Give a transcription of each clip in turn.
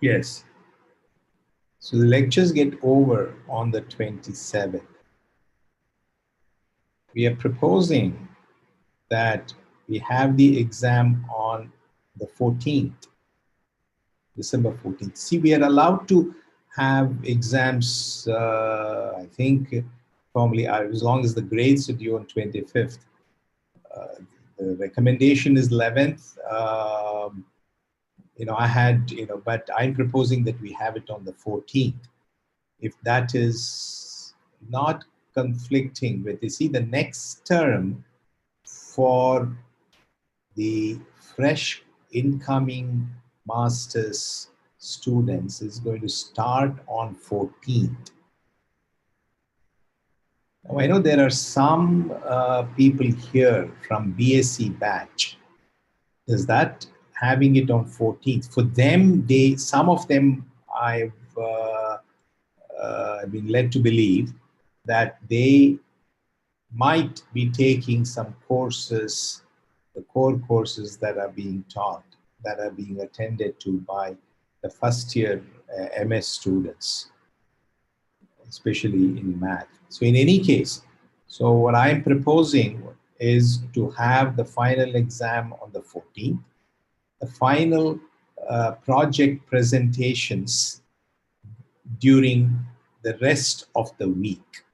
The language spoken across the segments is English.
Yes. So the lectures get over on the 27th. We are proposing that we have the exam on the 14th, December 14th. See, we are allowed to have exams, I think, probably as long as the grades are due on 25th. The recommendation is 11th. I had, but I'm proposing that we have it on the 14th. If that is not conflicting with, you see, the next term for the fresh incoming master's students is going to start on 14th. Now, I know there are some people here from BSc batch. Is that having it on 14th? For them, some of them I've been led to believe that they might be taking some courses, the core courses that are being taught, that are being attended to by the first year MS students, especially in math. So in any case, so what I'm proposing is to have the final exam on the 14th, the final project presentations during the rest of the week.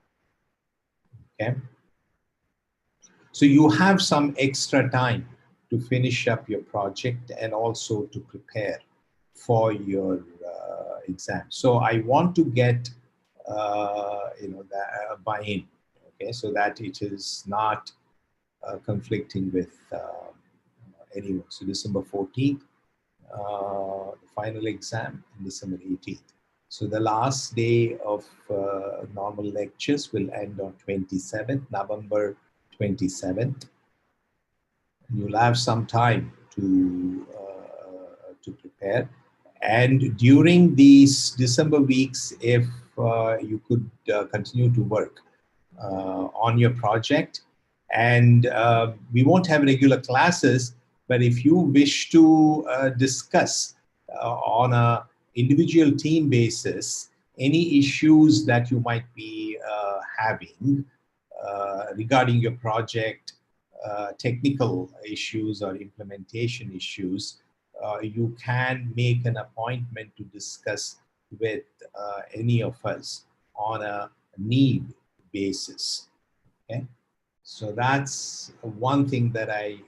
Okay. So you have some extra time to finish up your project and also to prepare for your exam. So I want to get the buy-in, okay, so that it is not conflicting with anyone. So December 14th, the final exam, and December 18th. So the last day of normal lectures will end on 27th, November 27th. You'll have some time to prepare. And during these December weeks, if you could continue to work on your project, and we won't have regular classes, but if you wish to discuss on a individual team basis any issues that you might be having regarding your project, technical issues or implementation issues, you can make an appointment to discuss with any of us on a need basis. Okay, so that's one thing that I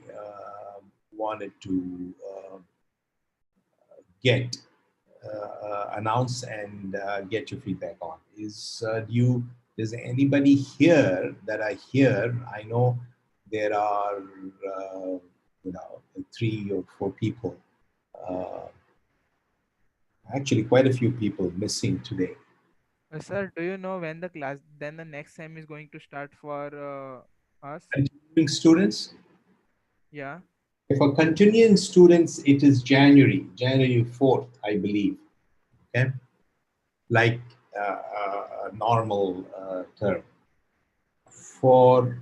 wanted to get announce and get your feedback on. Is anybody here that I hear? I know there are 3 or 4 people, actually quite a few people missing today. Sir, do you know when the next sem is going to start for us? Continuing students? Yeah. For continuing students, it is January 4th, I believe. Okay, like a normal term. For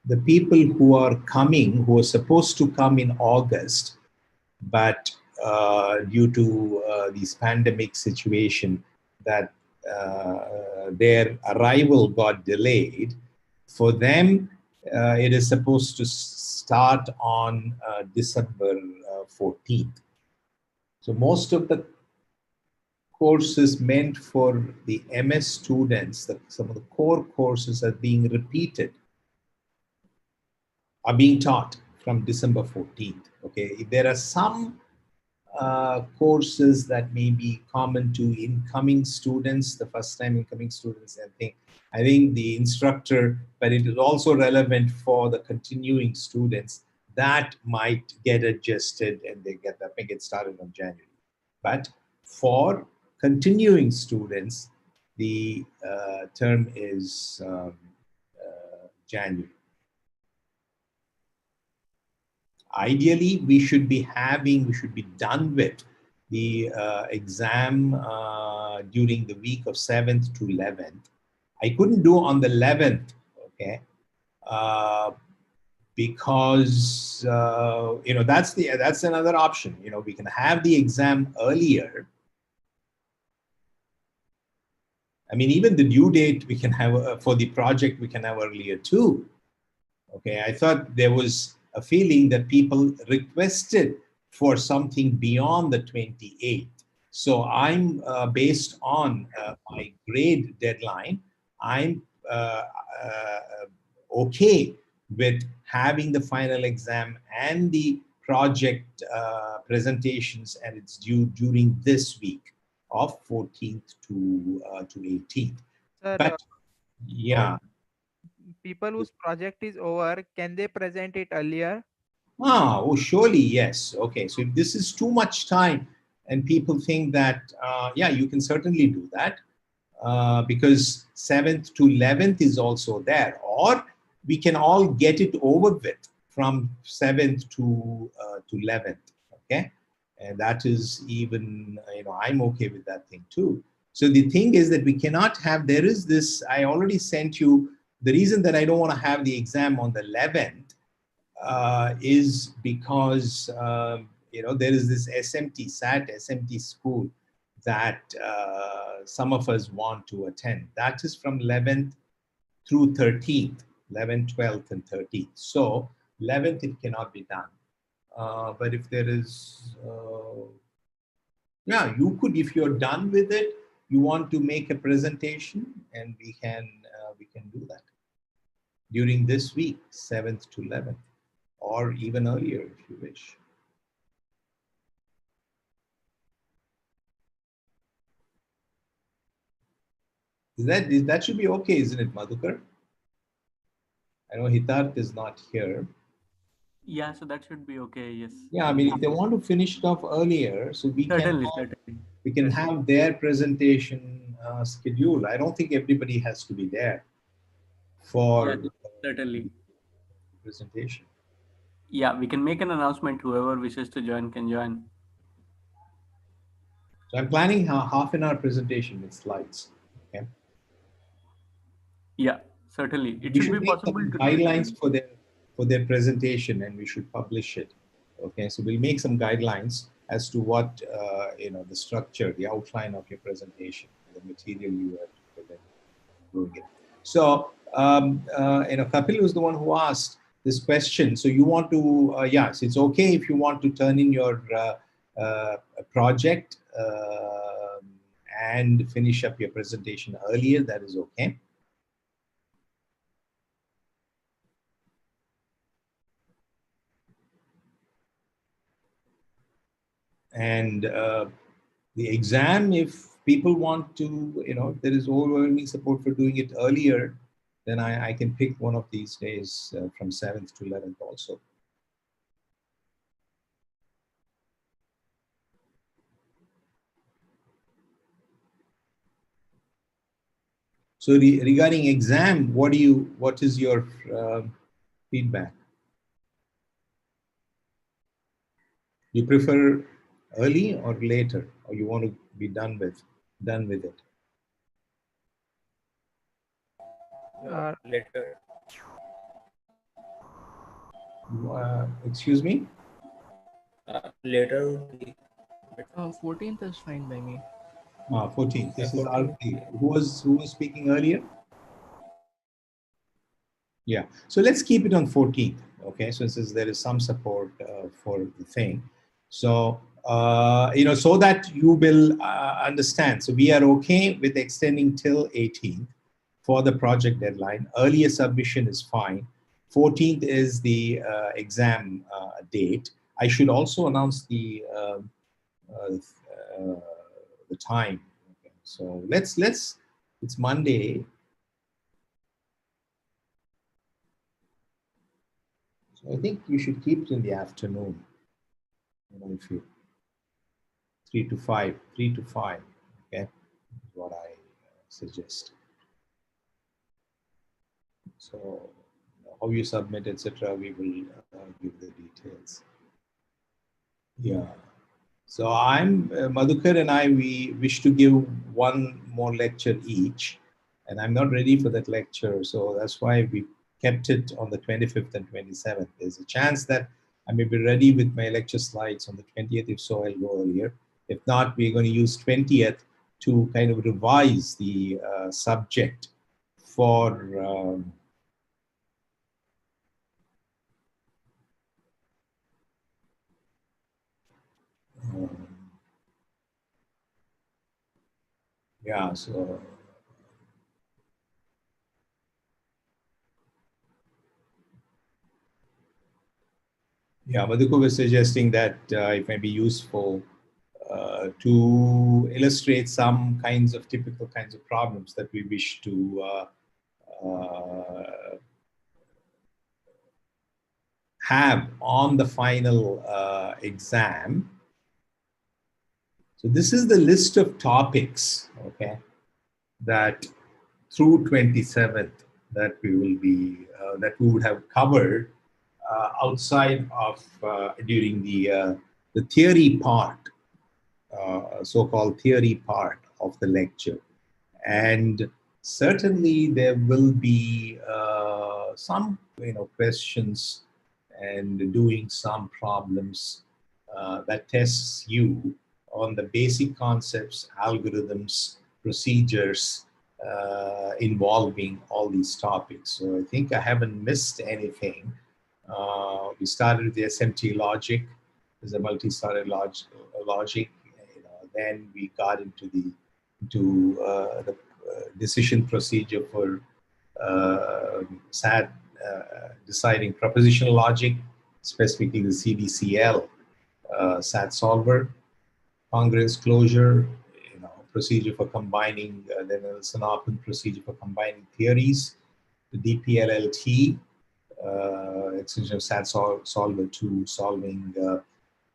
the people who are coming, who are supposed to come in August, but due to this pandemic situation, that their arrival got delayed, for them, it is supposed to start on December 14th. So most of the courses meant for the MS students, some of the core courses are being repeated, are being taught from December 14th. Okay, there are some courses that may be common to incoming students, the first time incoming students, I think the instructor, but it is also relevant for the continuing students that might get adjusted and they get started on January. But for continuing students, the term is January. Ideally, we should be done with the exam during the week of 7th to 11th. I couldn't do on the 11th, okay, because that's another option. We can have the exam earlier, I mean, even the due date we can have for the project, we can have earlier too. Okay, I thought there was a feeling that people requested for something beyond the 28th. So I'm based on my grade deadline, I'm uh, uh, okay with having the final exam and the project presentations, and it's due during this week of 14th to 18th. Sir, But those yeah. people whose project is over, can they present it earlier? Ah, oh, surely, yes. Okay, so if this is too much time and people think that, yeah, you can certainly do that because 7th to 11th is also there. Or we can all get it over with from 7th to 11th, okay? And that is even, I'm okay with that thing too. So the thing is that we cannot have, there is this, I already sent you, the reason that I don't want to have the exam on the 11th is because there is this SMT school that some of us want to attend. That is from 11th through 13th, 11th, 12th, and 13th. So 11th it cannot be done. But if there is, yeah, you could, if you're done with it, you want to make a presentation, and we can do that during this week, 7th to 11th. Or even earlier if you wish. That should be okay, isn't it, Madhukar? I know Hitarth is not here. Yeah, so that should be okay. Yes. Yeah, I mean, if they want to finish it off earlier, so Certainly. we can have their presentation schedule. I don't think everybody has to be there Yeah, for certainly. presentation. Yeah, we can make an announcement. Whoever wishes to join can join. So I'm planning a half an hour presentation with slides. Okay. Yeah, certainly. It We should should be make possible some to do it. guidelines for their presentation, and we should publish it. Okay, so we'll make some guidelines as to what the structure, the outline of your presentation, the material you are doing it. So Kapil was the one who asked this question. So you want to yes, it's okay if you want to turn in your project and finish up your presentation earlier. That is okay. And the exam, if people want to, if there is overwhelming support for doing it earlier, then I can pick one of these days from 7th to 11th also. So regarding exam, what is your feedback? You prefer early or later, or you want to be done with it? Later. Excuse me? Later would be 14th is fine by me. 14th. This is 14th. Arti. Who was speaking earlier? Yeah. So let's keep it on 14th. Okay. So since there is some support for the thing, so so that you will understand. So we are okay with extending till 18th for the project deadline. Earlier submission is fine. 14th is the exam date. I should also announce the time. Okay. So let's. It's Monday. So I think you should keep it in the afternoon. If you 3 to 5. Okay, is what I suggest. So how you submit, etc. We will give the details. Yeah. So I'm Madhukar and I. We wish to give one more lecture each, and I'm not ready for that lecture. So that's why we kept it on the 25th and 27th. There's a chance that I may be ready with my lecture slides on the 20th. If so, I'll go earlier. If not, we're going to use 20th to kind of revise the subject for yeah, so yeah, Madhuku was suggesting that it may be useful to illustrate some typical kinds of problems that we wish to have on the final exam. So this is the list of topics, okay, that through 27th that we will be, that we would have covered outside of during the theory part, so-called theory part of the lecture. And certainly there will be some questions and doing some problems that tests you on the basic concepts, algorithms, procedures involving all these topics. So I think I haven't missed anything. We started with the SMT logic, there's a multi-starter logic. Then we got into the decision procedure for SAT deciding propositional logic, specifically the CDCL SAT solver, congruence closure, procedure for combining, then there's an open procedure for combining theories, the DPLLT, extension of SAT solver to solving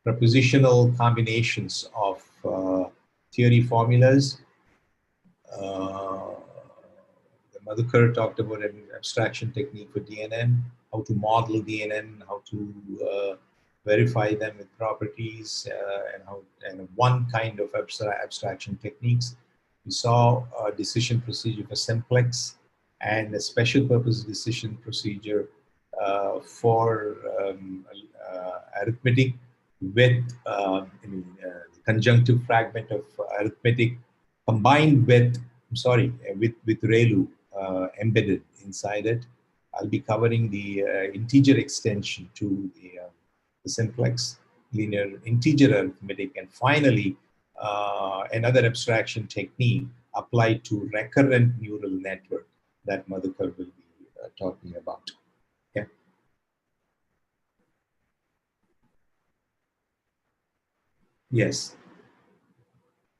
propositional combinations of theory formulas. Madhukar talked about an abstraction technique for DNN, how to model DNN, how to verify them with properties, and one kind of abstraction techniques. We saw a decision procedure for simplex and a special purpose decision procedure for arithmetic with conjunctive fragment of arithmetic combined with, with ReLU embedded inside it. I'll be covering the integer extension to the simplex, linear integer arithmetic, and finally another abstraction technique applied to recurrent neural network that Madhukar will be talking about. Okay. Yes.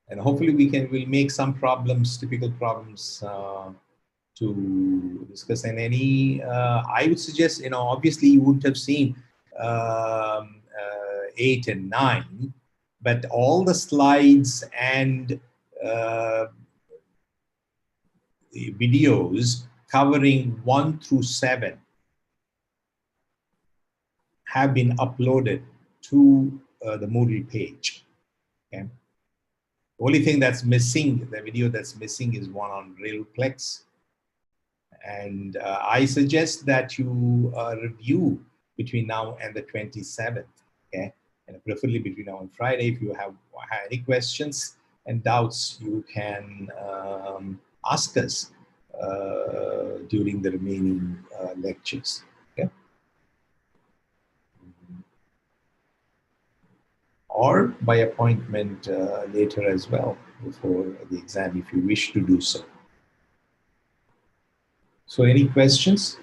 And hopefully we'll make some problems, typical problems to discuss. And any, I would suggest, obviously you wouldn't have seen 8 and 9, but all the slides and the videos covering 1 through 7 have been uploaded to the Moodle page. Okay. The only thing that's missing, the video that's missing, is one on ReLUplex. And I suggest that you review between now and the 27th, okay? And preferably between now and Friday. If you have any questions and doubts, you can ask us during the remaining lectures, okay? Or by appointment later as well, before the exam, if you wish to do so. So any questions?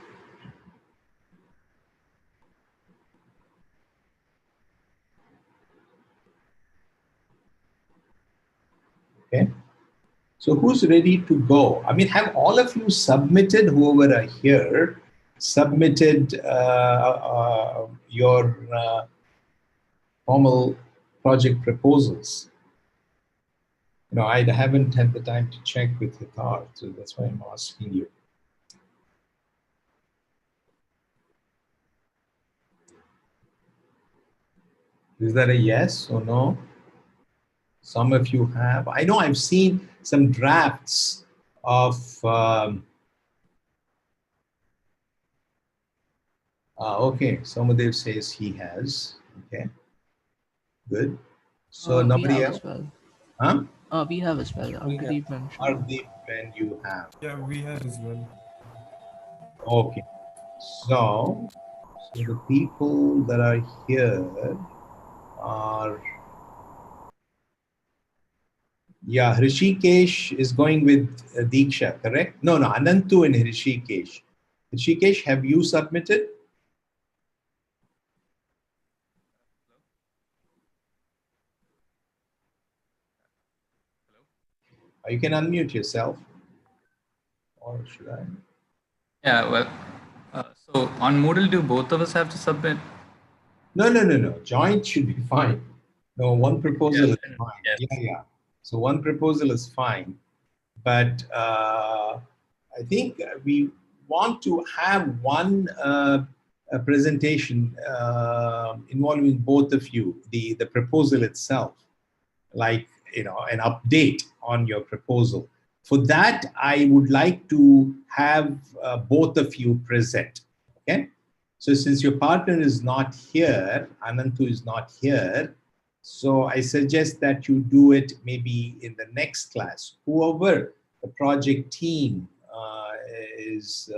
Okay. So who's ready to go? I mean, have all of you submitted, whoever are here, submitted your formal project proposals? I haven't had the time to check with Hitar, so that's why I'm asking you. Is that a yes or no? Some of you have. I know I've seen some drafts of okay, Somadev says he has. Okay, good. So nobody else? Well. Huh? We have as well. We have. Agdeep mentioned. Ardeep, and you have. Yeah, we have as well. Okay. So the people that are here are, yeah, Hrishikesh is going with Deeksha, correct? No, Anantu and Hrishikesh. Hrishikesh, have you submitted? You can unmute yourself. Or should I? Yeah, well, so on Moodle, do both of us have to submit? No. Joint should be fine. No, one proposal Yes. is fine. Yes. Yeah. So one proposal is fine. But I think we want to have one presentation involving both of you, the proposal itself, like, an update on your proposal. For that, I would like to have both of you present. Okay. So since your partner is not here, Anantu is not here, so I suggest that you do it maybe in the next class. Whoever the project team is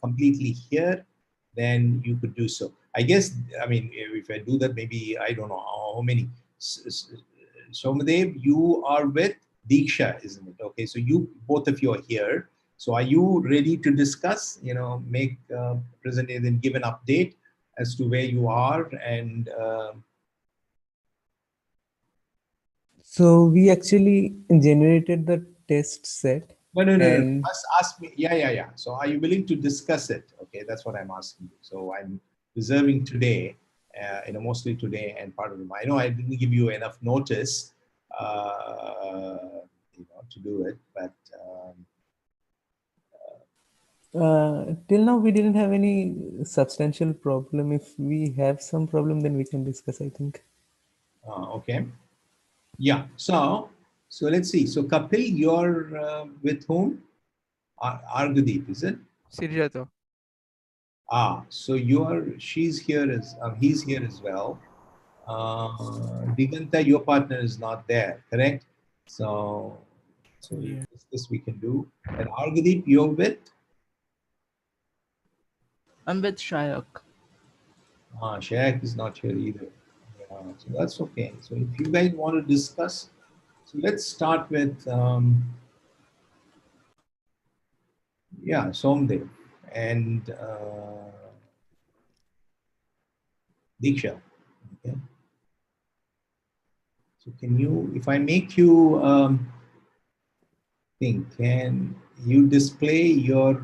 completely here, then you could do so. I guess, I mean, if I do that, maybe, I don't know how many. Somadev, you are with Deeksha, isn't it? Okay, so both of you are here. So are you ready to discuss, make presentation and give an update as to where you are? And So we actually generated the test set. no. And Ask me. Yeah. So are you willing to discuss it? Okay, that's what I'm asking you. So I'm reserving today, mostly today and part of the. I know I didn't give you enough notice, to do it, but. till now we didn't have any substantial problem. If we have some problem, then we can discuss, I think. Okay. Yeah. So let's see. So Kapil, you're with whom? Argadeep, is it? Srijato. So she's here he's here as well. Diganta, your partner is not there, correct? So Yeah. this we can do. And Argadeep, you're with? I'm with Shayak. Shayak is not here either. So that's okay. So if you guys want to discuss, so let's start with, Somdev and Diksha. Okay. So can you, if I make you can you display your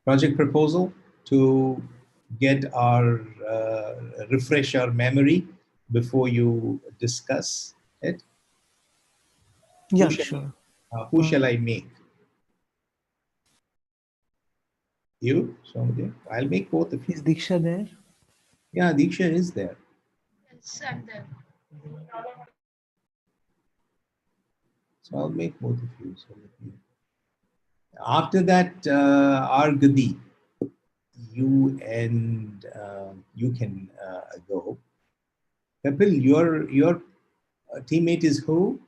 project proposal to get our refresh our memory before you discuss it? Yeah, sure. Who shall I make? You, Somadev? I'll make both of you. Is Diksha there? Yeah, Diksha is there. Yes, I'm there. So I'll make both of you. So after that, Argadi, you and you can go. Kapil, your teammate is who?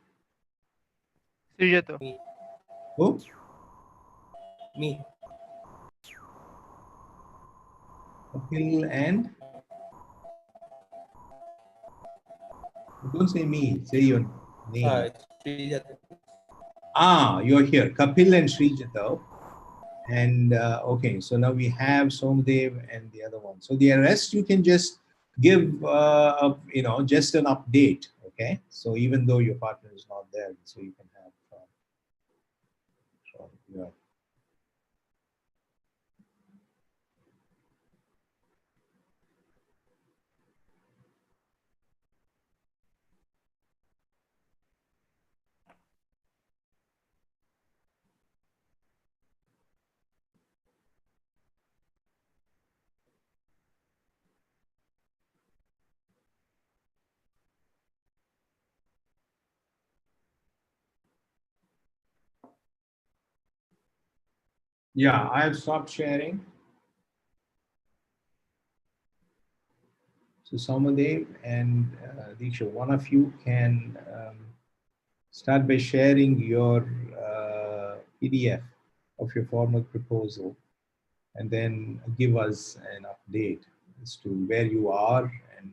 Srijato. Who? Me. Kapil and? Don't say me, say your name. Srijato. You're here. Kapil and Srijato. And okay, so now we have Somdev and the other one. So the rest you can just give, just an update. Okay, so even though your partner is not there, so you can have. Yeah, I have stopped sharing. So Somadev and Diksha, one of you can start by sharing your PDF of your formal proposal and then give us an update as to where you are and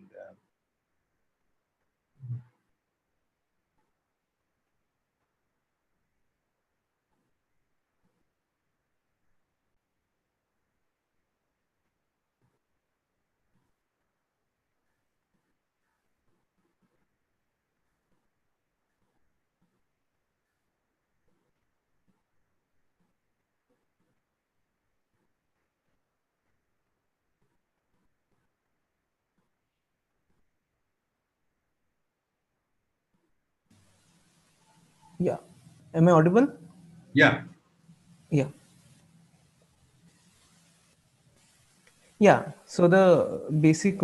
Yeah. Am I audible? yeah. Yeah. Yeah. So the basic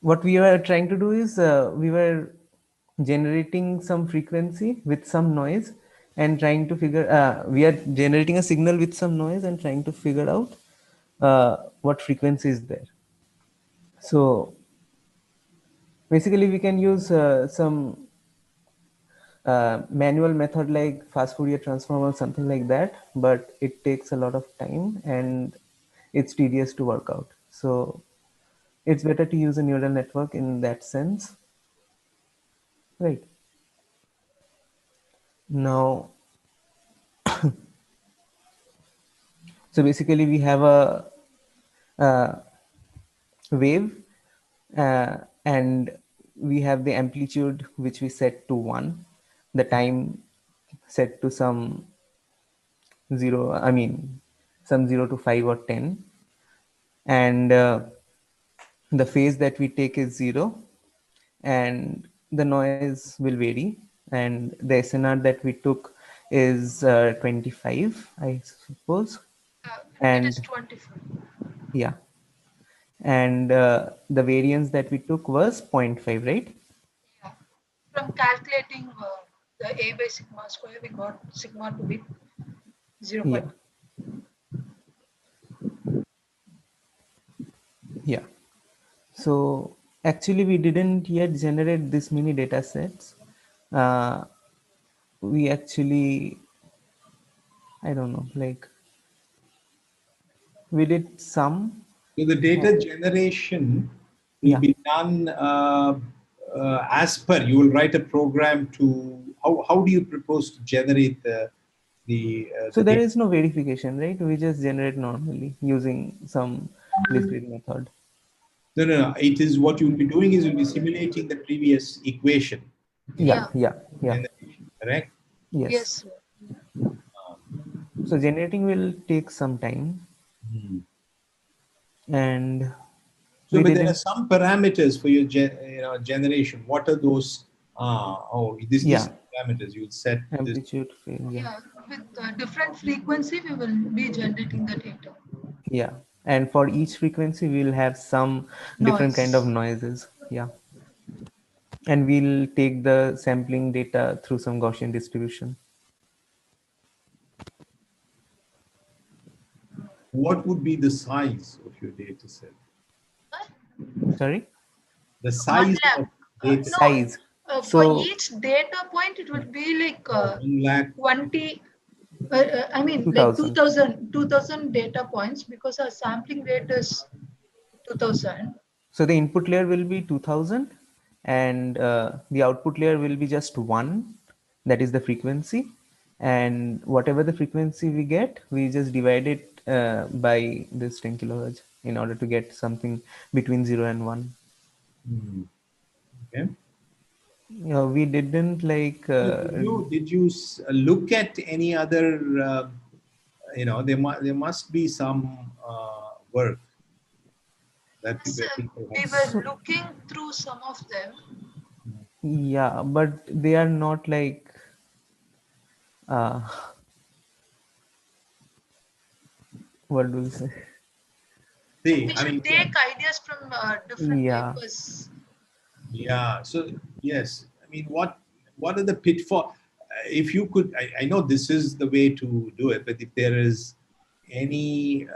what we were trying to do is we were generating some frequency with some noise and trying to figure we are generating a signal with some noise and trying to figure out what frequency is there. So basically we can use some manual method like fast Fourier transform or something like that, but it takes a lot of time and it's tedious to work out. So it's better to use a neural network in that sense, right? Now, so basically we have a wave and we have the amplitude which we set to 1, the time set to some 0, I mean some 0 to 5 or 10, and the phase that we take is 0 and the noise will vary, and the SNR that we took is 25, I suppose. It is And 24. yeah, and the variance that we took was 0.5, right? Yeah. From calculating the A by sigma square, we got sigma to be 0. Yeah, yeah. So actually we didn't yet generate this many data sets. We actually, I don't know, like we did some. So the data generation will Yeah, be done as per, you will write a program to, how do you propose to generate so the there data? is no verification, right? We just generate normally using some discrete method. No, no, no. It is what you'll be doing is you'll be simulating the previous equation in Yeah, Yeah. the yeah, yeah, generation, correct? yes. Yes, sir. So generating will take some time, Hmm. and So, we but there are didn't. some parameters for your generation. What are those? These Yeah, parameters you'll set this. amplitude phase. Yeah, Yeah. With different frequency, we will be generating the data. yeah. And for each frequency, we'll have some different kind of Noise. noises. Yeah, and we'll take the sampling data through some Gaussian distribution. What would be the size of your data set? Sorry, The 1 size lakh. of data, No, size. for So each data point, it would be like 1 lakh. 20. I mean, like 2000. 2000 data points because our sampling rate is 2000. So the input layer will be 2000 and the output layer will be just 1, that is the frequency, and whatever the frequency we get, we just divide it by this 10 kilohertz in order to get something between 0 and 1. Hmm. Okay. We didn't like So did you look at any other? There must be some work that Yes, where people we have. were looking through some of them. yeah, but they are not like uh, what do we say? See, We I should mean, take ideas from different Yeah, papers. yeah. So yes, I mean, what are the pitfall? If you could, I know this is the way to do it, but if there is any,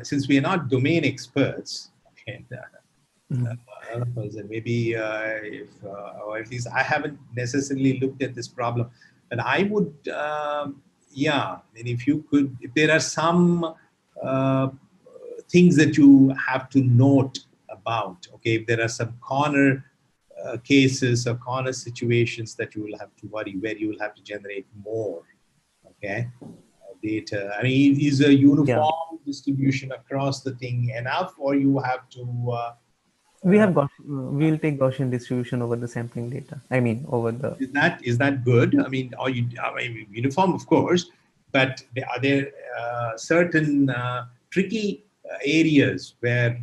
since we are not domain experts, And, maybe or at least I haven't necessarily looked at this problem, but I would, and if there are some things that you have to note about, okay, if there are some corner cases or corner situations that you will have to worry, where you will have to generate more, okay, data. I mean, is a uniform distribution across the thing enough, or you have to we'll take Gaussian distribution over the sampling data. I mean, over the. is that good? I mean, uniform, of course, but are there certain tricky areas where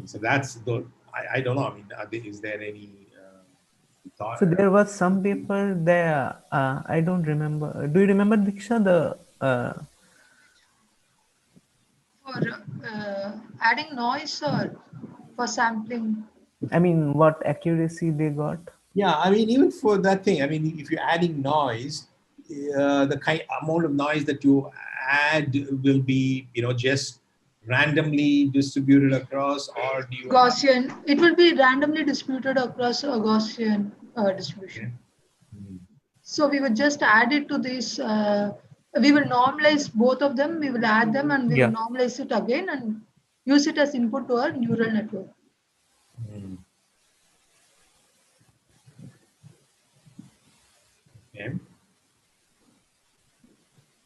so that's the, I don't know. I mean, is there any thought? So there was some paper there. I don't remember. Do you remember, Diksha, the? For adding noise or for sampling? I mean, what accuracy they got? Yeah, I mean, even for that thing, I mean, if you're adding noise, the amount of noise that you add will be, just randomly distributed across, or do you Gaussian. It will be randomly distributed across a Gaussian distribution. Okay. So we would just add it to this. We will normalize both of them. We will add them and we will normalize it again and use it as input to our neural network. Okay.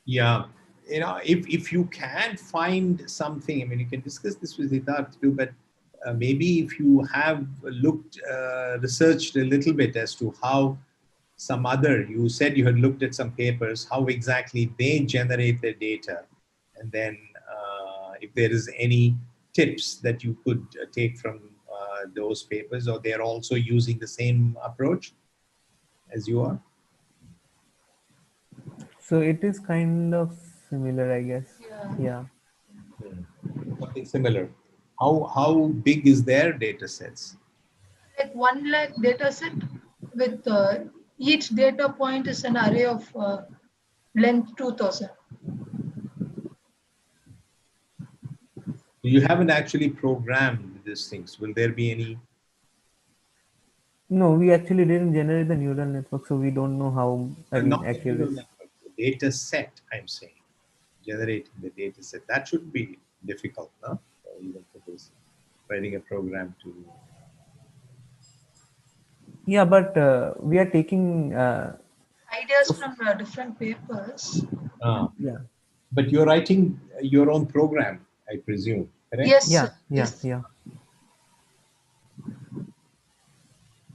Yeah, if you can find something, I mean, you can discuss this with Siddharth too, but maybe if you have researched a little bit as to how you said you had looked at some papers, how exactly they generate their data, and then if there is any tips that you could take from those papers, or they're also using the same approach as you are. So it is kind of similar, I guess. Yeah. Something similar. How big is their data sets? Like 1 lakh data set with each data point is an array of length 2000. You haven't actually programmed these things. Will there be any? No, we actually didn't generate the neural network, so we don't know how. I mean, Not the neural accurate. network, the data set, I'm saying. Generating the data set. That should be difficult, no? Even for this, writing a program to. Yeah, but we are taking. Ideas from different papers. Yeah. But you're writing your own program, I presume, correct? Yes. Yeah. Yes.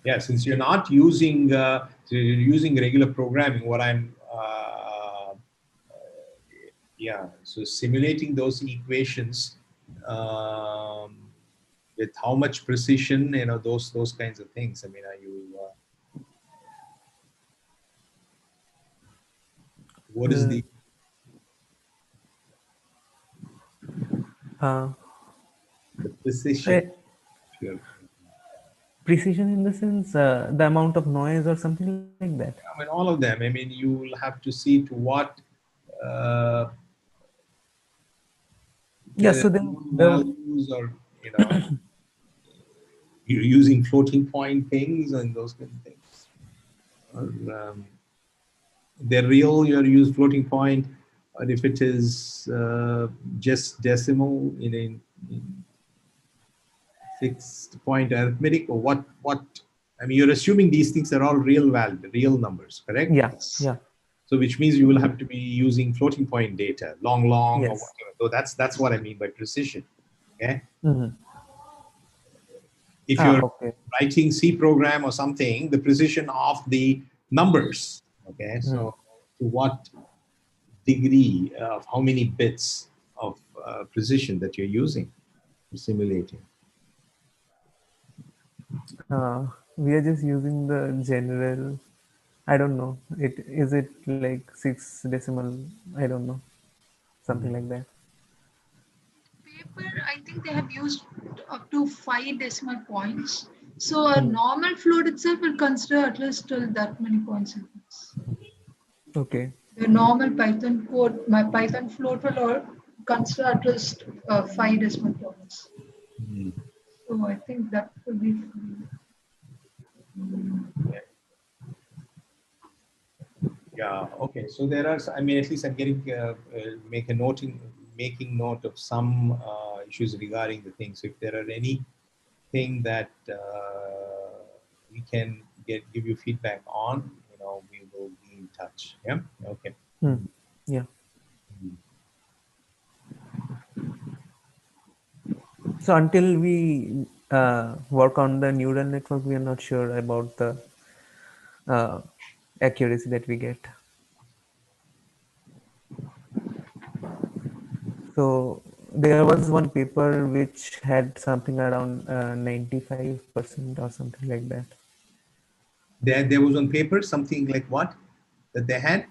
Yeah, since you're not using using regular programming, what I'm so simulating those equations with how much precision, those kinds of things. I mean, are you what is the precision? Precision in the sense, the amount of noise or something like that. I mean, all of them. I mean, you will have to see to what. So then values, or you're using floating point things and those kind of things. Or they're real. You're using floating point, or if it is just decimal in 6-point arithmetic, or what? I mean, you're assuming these things are all real numbers, correct? Yeah. So which means you will have to be using floating point data, long, or Yes. whatever. So that's what I mean by precision. Okay. Mm-hmm. If you're writing C program or something, the precision of the numbers. Okay. So to what degree of how many bits of precision that you're using for simulating? We are just using the general. I don't know. Is it like 6 decimal? I don't know. Something like that. Paper, I think they have used up to 5 decimal points. So a normal float itself will consider at least till that many points. Okay. The normal Python code, my Python float will consider at least 5 decimal points. Hmm. So I think that would be. Yeah. Okay. So there are. I mean, at least I'm getting making note of some issues regarding the things. So if there are anything that we can give you feedback on, we will be in touch. Yeah. Okay. Yeah. Hmm. So until we work on the neural network, we are not sure about the accuracy that we get. So there was one paper which had something around 95% or something like that. There was on paper something like what that they had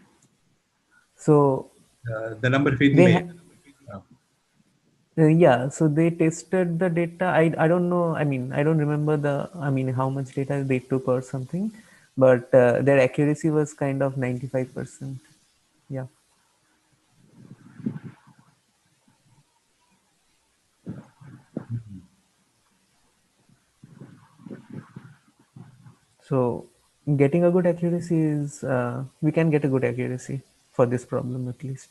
So the number they field. yeah, so they tested the data. I don't know. I mean, I don't remember how much data they took or something, but their accuracy was kind of 95%. Yeah. So getting a good accuracy is we can get a good accuracy for this problem at least.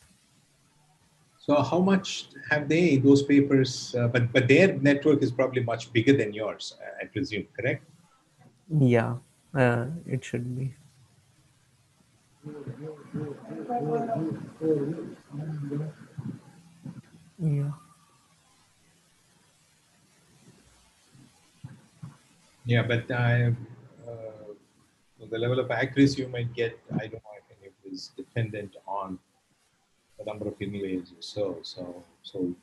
So how much have those papers? But their network is probably much bigger than yours, I presume. Correct? Yeah, it should be. Yeah. Yeah, but the level of accuracy you might get, I don't know. I think it is dependent on the number of inlays or so.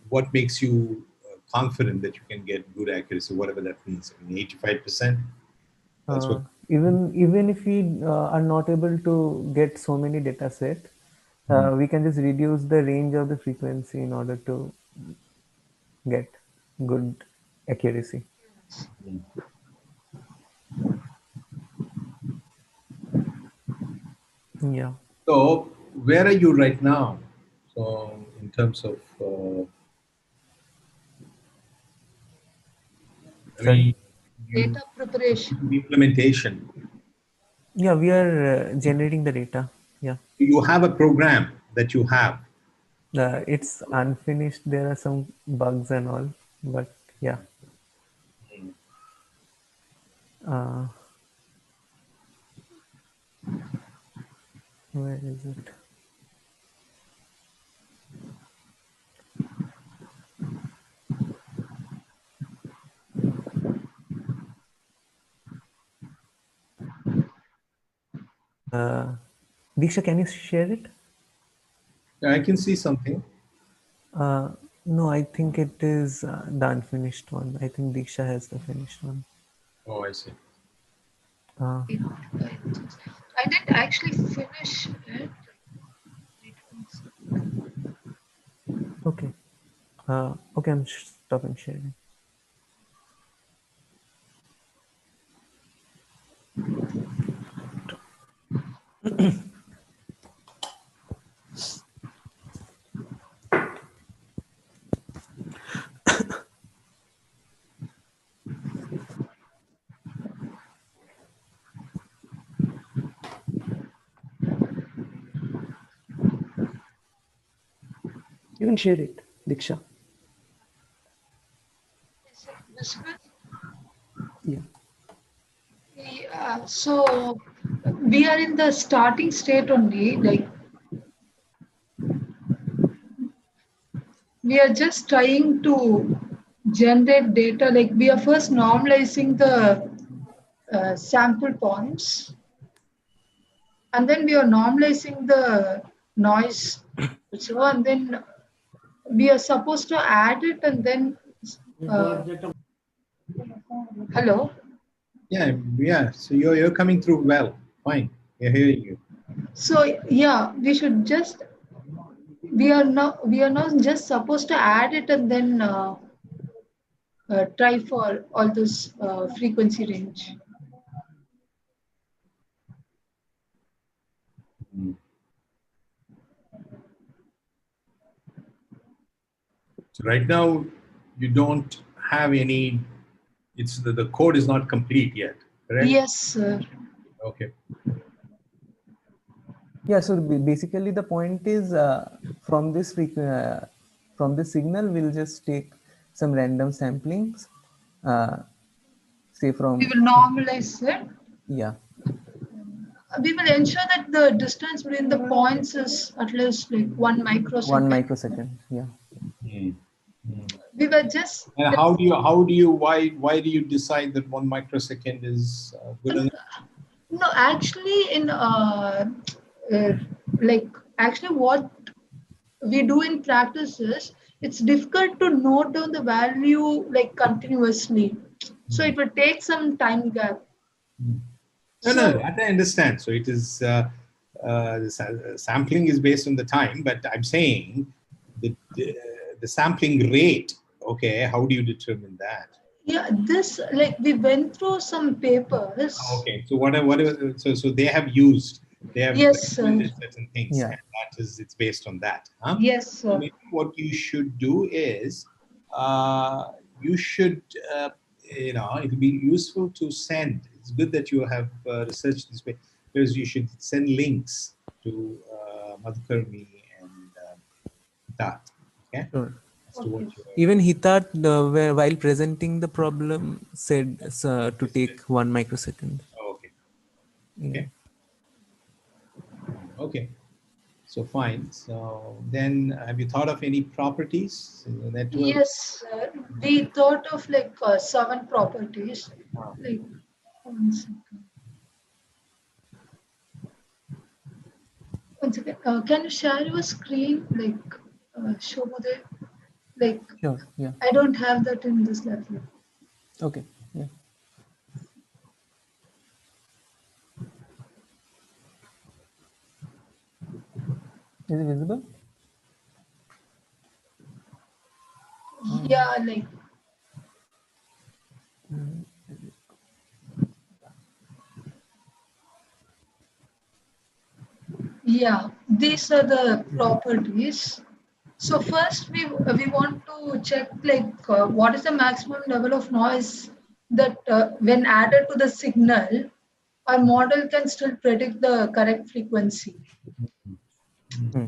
What makes you confident that you can get good accuracy, whatever that means? I mean, 85%. That's what. Even if we are not able to get so many data set, we can just reduce the range of the frequency in order to get good accuracy. Yeah. So where are you right now? So in terms of, I mean, Sorry. Data preparation. implementation. Yeah, we are generating the data. Yeah. You have a program that you have. It's unfinished. There are some bugs and all, but yeah. Uh, where is it? Diksha, can you share it? I can see something. No, I think it is the unfinished one. I think Diksha has the finished one. Oh, I see. I didn't actually finish it. Okay. Okay, I'm stopping sharing. You can share it, Diksha. Is it visible? Yeah. Yeah, so we are in the starting state only. Like we are just trying to generate data. Like we are first normalizing the sample points, and then we are normalizing the noise. So and then we are supposed to add it, and then uh, hello. Yeah. So you're coming through well. Fine. We're hearing you. So yeah, we are not just supposed to add it and then try for all this frequency range. right now you don't have any, it's the code is not complete yet, correct? Yes, sir. Okay. Yeah, so basically the point is from this signal, we'll just take some random samplings, say We from, will normalize it. yeah, We will ensure that the distance between the points is at least like 1 microsecond. 1 microsecond, yeah. Hmm. Hmm. We were just And why do you decide that 1 microsecond is good enough? no, actually in like actually what we do in practice is it's difficult to note down the value like continuously. So it will take some time gap. No, So that I understand. So it is sampling is based on the time, but I'm saying the sampling rate. Okay, how do you determine that? yeah, this like we went through some papers. Okay, so so they have Yes, sir. recommended certain things, Yeah. and that is it's based on that. Huh? Yes, So sir. maybe what you should do is you should it would be useful to send. It's good that you have researched this way, because you should send links to Madhukarmi and Tat. Okay, Sure. as to what Okay. you Even Hitat, while presenting the problem, said to take 1 microsecond. okay. Yeah. Okay. Okay. So fine. So then, have you thought of any properties in the network? Yes, sir. We thought of like 7 properties. Like 1 second. 1 second. Can you share your screen? Like Shobhudev? Like Sure, yeah. I don't have that in this level. Okay, yeah. Is it visible? Yeah, like yeah, these are the properties. So first we want to check like what is the maximum level of noise that when added to the signal, our model can still predict the correct frequency. Hmm.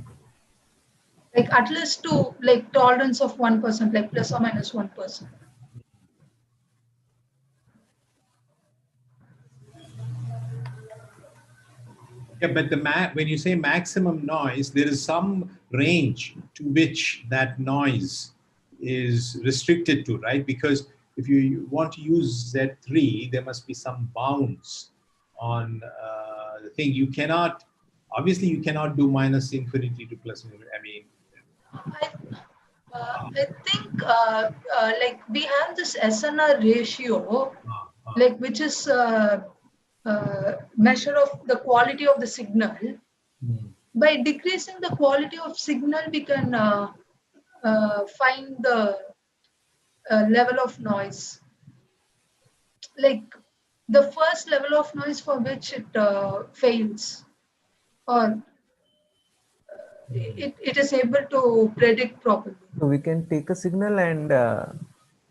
Like at least to like tolerance of 1%, like plus or minus 1%. Yeah, but when you say maximum noise, there is some range to which that noise is restricted to, right? Because if you want to use Z3, there must be some bounds on the thing. You cannot, obviously, you cannot do minus infinity to plus infinity. I mean, I think like we have this SNR ratio, like which is measure of the quality of the signal. By decreasing the quality of signal, we can find the level of noise. Like the first level of noise for which it fails, or it is able to predict properly. So we can take a signal and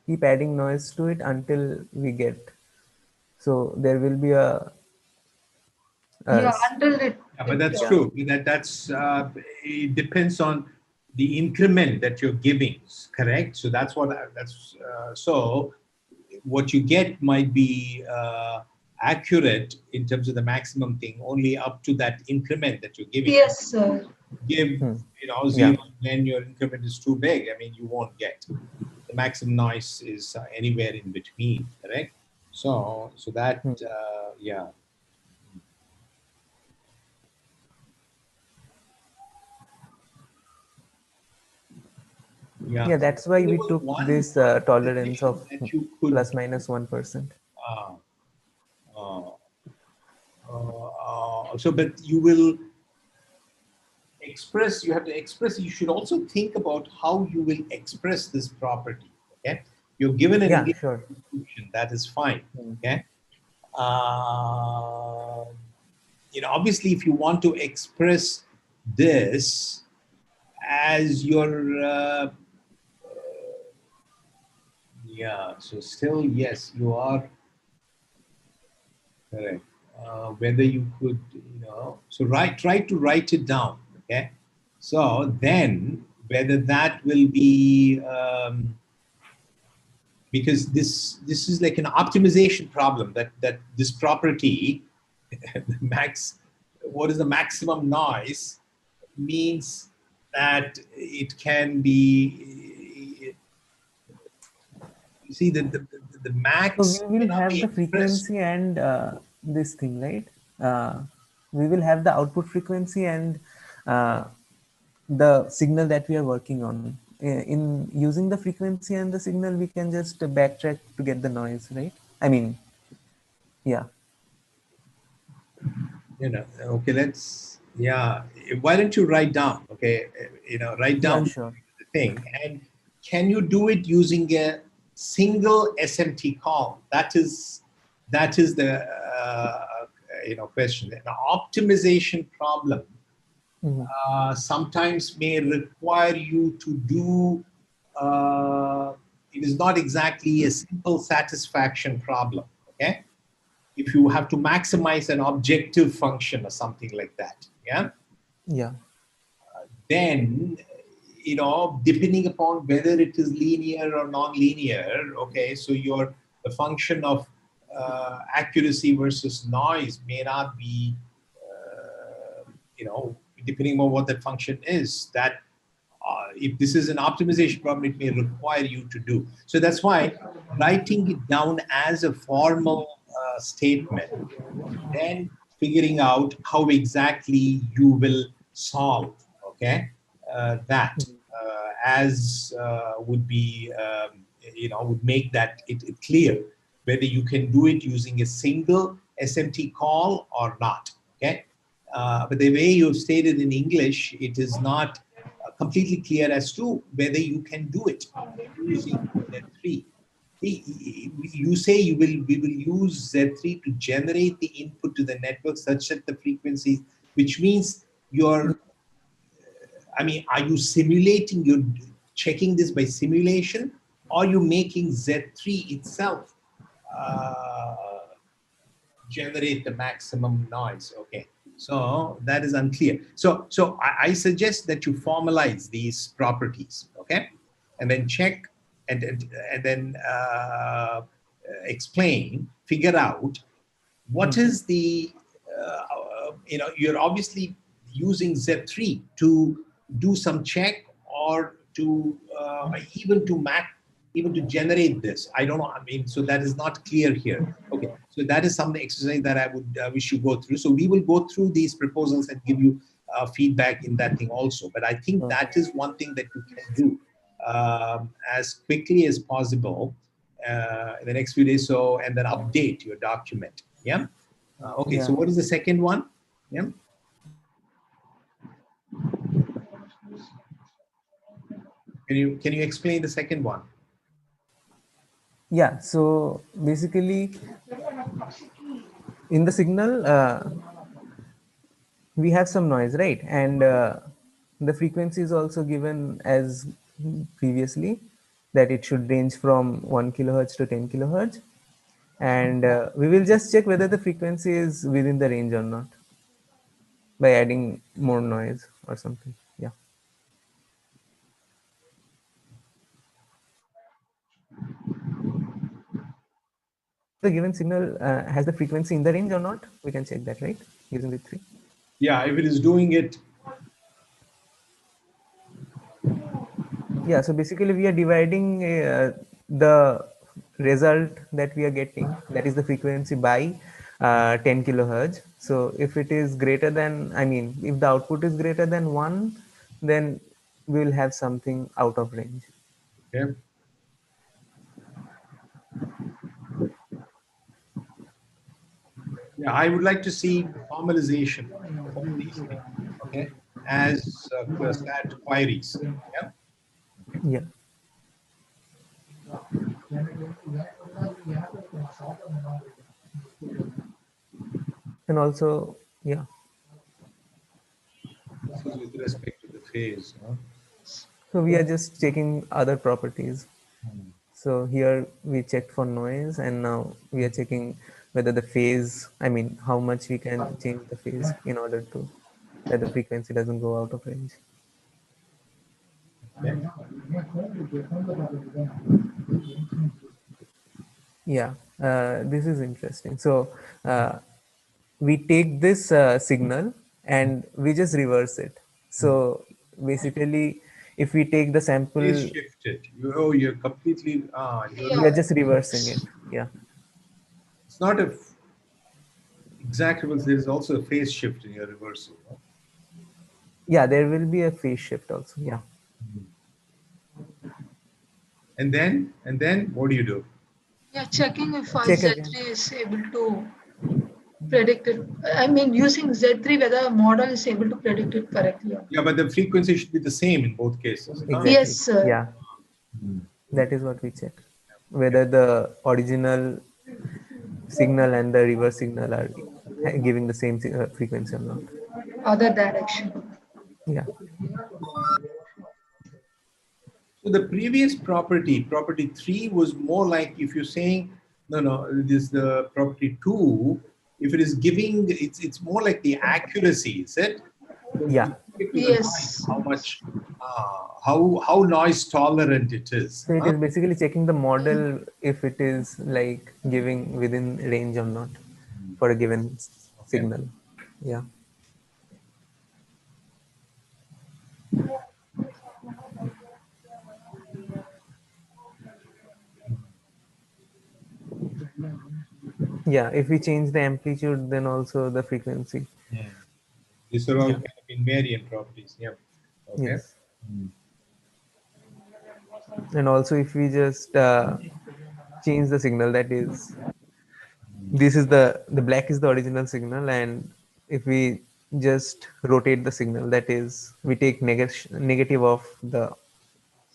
keep adding noise to it until we get. So there will be a Yeah, until it. yeah, but that's Yeah. true. That's it depends on the increment that you're giving, correct? So that's so what you get might be accurate in terms of the maximum thing only up to that increment that you're giving. Yes, sir. Give zero, then your increment is too big. I mean, you won't get the maximum noise is anywhere in between, correct? So that yeah. Yeah, that's why we took this tolerance of that you could, plus minus 1%. So, but you will express, you have to express, you should also think about how you will express this property, okay? You're given an Sure. description, that is fine, okay? Obviously, if you want to express this as your Yeah, so still, yes, you are correct. Whether you could, so try to write it down, okay? So then, whether that will be, because this is like an optimization problem that this property, the what is the maximum noise, means that it can be, you see the max So we will cannot have be the expressed. frequency and this thing, right? We will have the output frequency and the signal that we are working on. In using the frequency and the signal, we can just backtrack to get the noise, right? I mean, yeah. Okay, yeah, why don't you write down, okay, write Yeah, down sure. the thing, and can you do it using a single SMT call? That is the question. An optimization problem Mhm. sometimes may require you to do, it is not exactly a simple satisfaction problem, okay? If you have to maximize an objective function or something like that, yeah, Yeah. then, depending upon whether it is linear or non-linear, okay, so the function of accuracy versus noise may not be, depending on what that function is, that if this is an optimization problem, it may require you to do. So that's why writing it down as a formal statement, then figuring out how exactly you will solve, okay, that as would be, would make that it clear whether you can do it using a single SMT call or not, okay? But the way you've stated in English, it is not completely clear as to whether you can do it using Z3. You say we will use Z3 to generate the input to the network such that the frequencies, which means are you simulating, you're checking this by simulation, or you making Z3 itself generate the maximum noise? Okay, so that is unclear. So I suggest that you formalize these properties, okay, and then check and then explain, figure out what is the you're obviously using Z3 to do some check, or to even to generate this. I don't know. I mean, so that is not clear here. Okay, so that is some exercise that I would wish you go through. So we will go through these proposals and give you feedback in that thing also. But I think that is one thing that you can do as quickly as possible in the next few days. So, and then update your document. Yeah. Okay. So Yeah. what is the second one? Yeah. Can you explain the second one? Yeah. So basically, in the signal, we have some noise, right? And the frequency is also given as previously, that it should range from 1 kilohertz to 10 kilohertz. And we will just check whether the frequency is within the range or not by adding more noise or something. Yeah. The given signal has the frequency in the range or not, we can check that, right, using the 3. Yeah, if it is doing it. Yeah, so basically we are dividing the result that we are getting, that is the frequency, by 10 kilohertz. So if it is greater than, if the output is greater than 1, then we will have something out of range. Okay. Yeah, I would like to see formalization of all these things, okay, as stat queries. Yeah. Yeah. And also, yeah. This is with respect to the phase. Huh? So we are just checking other properties. So here we checked for noise, and now we are checking whether the phase, I mean, how much we can change the phase in order to that the frequency doesn't go out of range. Yeah, this is interesting. So we take this signal and we just reverse it. So basically, if we take the sample, Phase shifted. You're completely. we are just reversing it. Yeah. It's not a exact reverse. There is also a phase shift in your reversal. No? Yeah, there will be a phase shift also. Yeah. And then what do? Yeah, checking if our Check again. Z3 is able to predict it. I mean, using Z3, whether a model is able to predict it correctly. Or not. Yeah, but the frequency should be the same in both cases. Huh? Exactly. Yes, sir. Yeah. That is what we check. Whether the original signal and the reverse signal are giving the same frequency or not. Other direction. Yeah. So the previous property 3, was more like if you're saying, no, this the property 2, if it is giving, it's more like the accuracy, is it? So Yeah. you to the Yes. noise, how much, how noise tolerant it is. So it is basically checking the model if it is like giving within range or not for a given signal. Yeah. Yeah, if we change the amplitude, then also the frequency. Yeah. These are all Yeah. kind of invariant properties. Yeah. Okay. Yes. And also if we just change the signal, that is, this is the black is the original signal, and if we just rotate the signal, that is, we take negative of the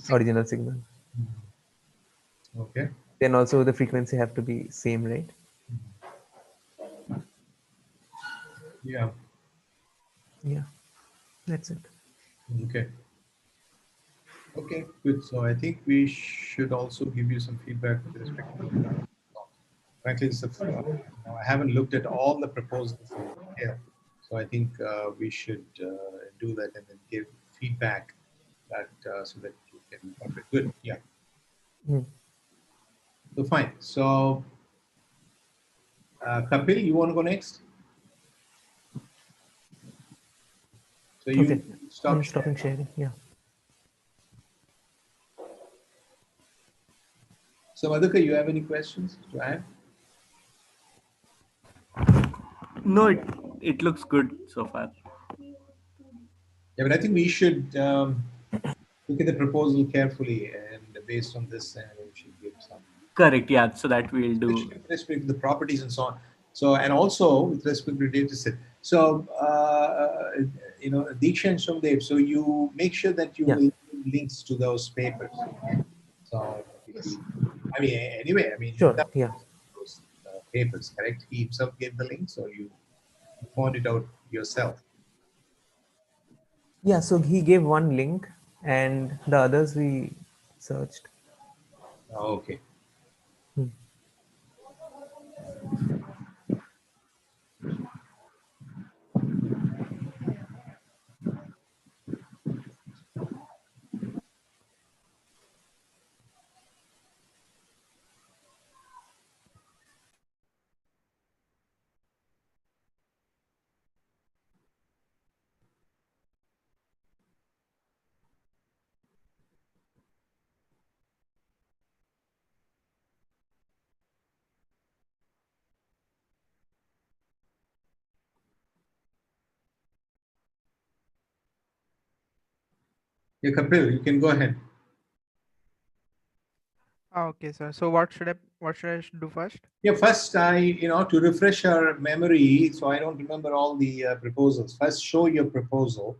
original signal, Okay. then also the frequency have to be same, right? Yeah. Yeah, that's it. Okay. Okay, good. So I think we should also give you some feedback with respect to frankly, I haven't looked at all the proposals in detail. So I think we should do that and then give feedback that so that you can incorporate. Good. Yeah. Hmm. So fine. So Kapil, you want to go next? So you Okay, stop I'm stopping sharing. Yeah. So Madhukar, you have any questions to add? No, it looks good so far. Yeah, but I think we should look at the proposal carefully, and based on this, we should give some. Correct. Yeah. So that we'll do. Especially with respect to the properties and so on. So, and also with respect to data set. So, Diksha and Somdev, so you make sure that you will give links to those papers. So, anyway, Sure. you've done Yeah. those papers, correct? He himself gave the links, or you found it out yourself? Yeah, so he gave one link and the others we searched. Oh, okay. Yeah, Kapil, you can go ahead. Okay, sir. So what should I do first? Yeah, first to refresh our memory, so I don't remember all the proposals. First, show your proposal,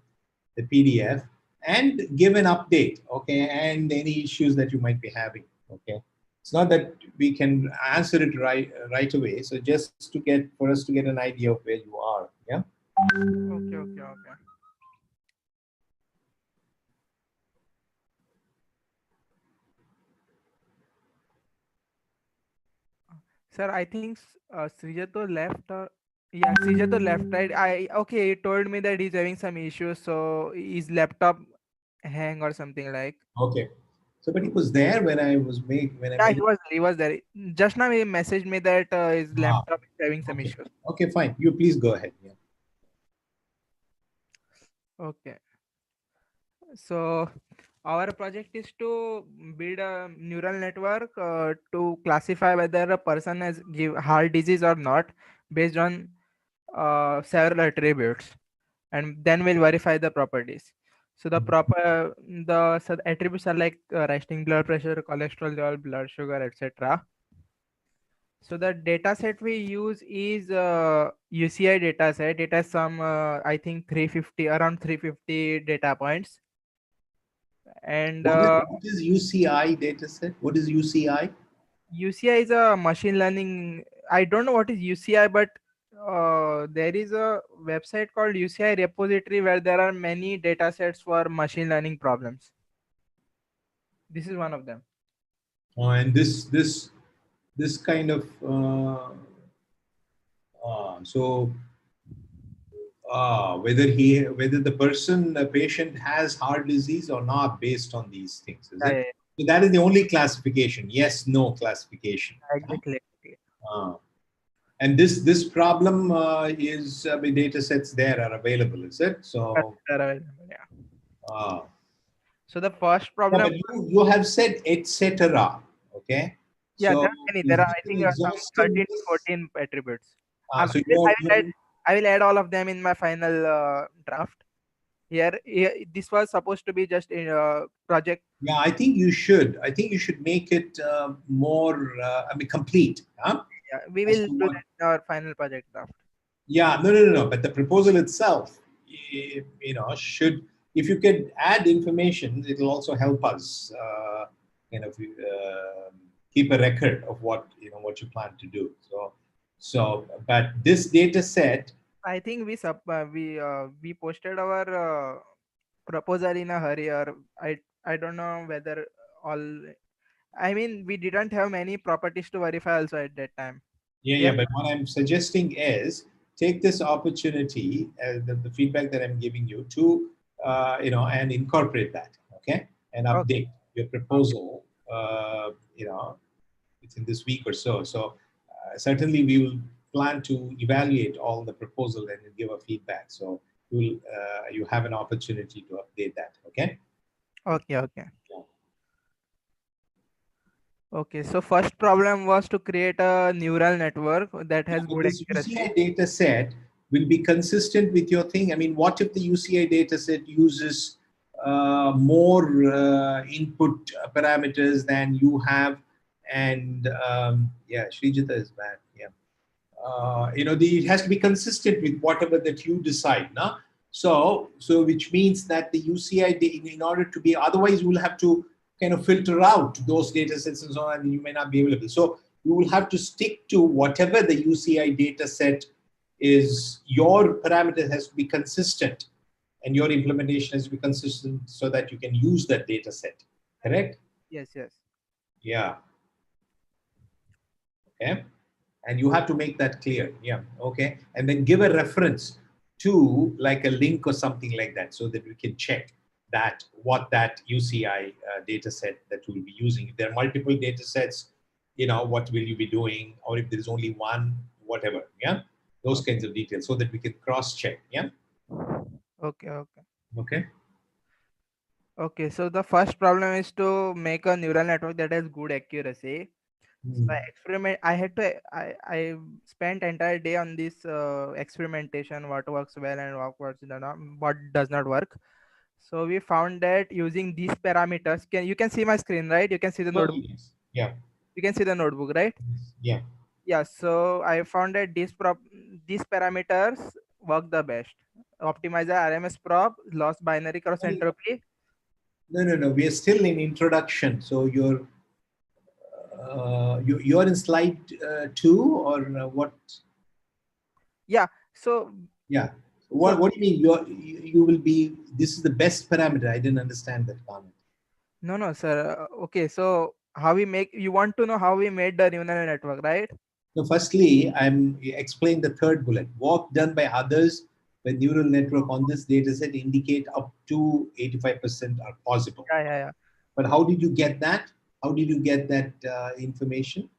the PDF, and give an update, okay, and any issues that you might be having, okay. It's not that we can answer it right away. So just for us to get an idea of where you are, yeah. Okay. Sir, I think Srijato left or yeah, Srijato left, right? Okay, he told me that he's having some issues, so his laptop hang or something like. Okay. So, but he was there when I Yeah, made it. he was there. Just now he messaged me that his Ah, laptop is having some okay. issues. Okay, fine. You please go ahead. Yeah. Okay. So our project is to build a neural network to classify whether a person has give heart disease or not based on several attributes, and then we'll verify the properties. So the attributes are like resting blood pressure, cholesterol level, blood sugar, etc. So the data set we use is UCI data set. It has some I think 350 around 350 data points, and What is UCI data set? What is UCI? UCI is a machine learning. I don't know what is UCI, but there is a website called UCI repository where there are many data sets for machine learning problems. This is one of them. And this kind of so whether the patient has heart disease or not based on these things, is Yeah, it? yeah, So that is the only classification. Yes, no classification. yeah, exactly. Uh, and this problem is the data sets there are available, is it? So Yeah. uh, So the first yeah, problem, but you have said etc. Okay, yeah, there so are many. is There are this I an think some exhaustive 13 to list? 14 attributes. So I will add all of them in my final draft. Here, this was supposed to be just a project. yeah, I think you should. I think you should make it more. I mean, complete. Huh? Yeah, we As will to do what? that in our final project draft. Yeah, no. But the proposal itself, should, if you could add information, it'll also help us kind of keep a record of what you plan to do. But this data set, I think we posted our proposal in a hurry, or I don't know whether all. I mean, we didn't have many properties to verify also at that time. We yeah. have But what I'm suggesting is take this opportunity, the feedback that I'm giving you, to and incorporate that, okay, and okay, update your okay, proposal, within this week or so. So certainly we will plan to evaluate all the proposal and give a feedback. So you have an opportunity to update that, okay? okay. Yeah. Okay, so first problem was to create a neural network that Yeah, has but good this UCI accuracy. data set will be consistent with your thing. I mean, what if the UCI data set uses more input parameters than you have? And yeah, Srijita is back. Yeah. It has to be consistent with whatever that you decide. No? So which means that the UCI, in order to be, otherwise you will have to kind of filter out those data sets and so on, and you may not be available. So you will have to stick to whatever the UCI data set is. Your parameter has to be consistent, and your implementation has to be consistent so that you can use that data set. Correct? Yes. Yeah. Okay. And you have to make that clear. Yeah. Okay. And then give a reference to like a link or something like that so that we can check that what that UCI data set that we'll be using. If there are multiple data sets, what will you be doing? Or if there is only one, whatever. Yeah. Those Okay, kinds of details so that we can cross check. Yeah. okay. Okay. Okay, so the first problem is to make a neural network that has good accuracy. So Hmm. I had to I spent entire day on this experimentation, what works well and what does not work. So we found that using these parameters, you can see my screen, right? You can see the notebook. Yes. Yeah. You can see the notebook, right? Yeah. Yeah. So I found that these parameters work the best. Optimizer, RMS prop, loss binary cross entropy. No. We are still in introduction. So you're in slide 2 or what? Yeah. So Yeah. so What do you mean? You will be. This is the best parameter. I didn't understand that comment. no, sir. Okay, so how we make, you want to know how we made the neural network, right? So firstly, I'm explain the third bullet. Work done by others with neural network on this data set indicate up to 85% are possible. Yeah. But how did you get that? How did you get that information?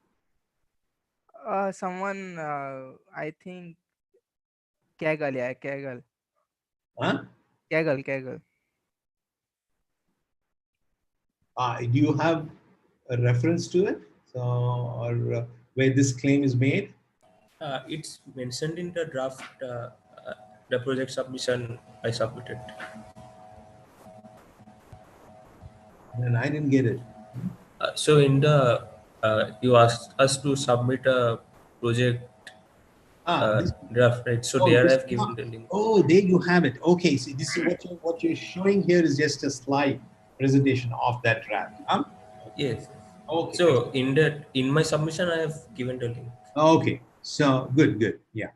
Someone, I think Kaggle, yeah, Kaggle. Huh? Kaggle. Do you have a reference to it? So, or where this claim is made? It's mentioned in the draft, the project submission I submitted. And I didn't get it. So in the you asked us to submit a project This. draft, right? So Oh, there this. I've given the link. Oh, there you have it. Okay, so this is what you're showing here is just a slide presentation of that draft. Huh? Yes. Okay. So in my submission I have given the link. Okay. So good. Yeah.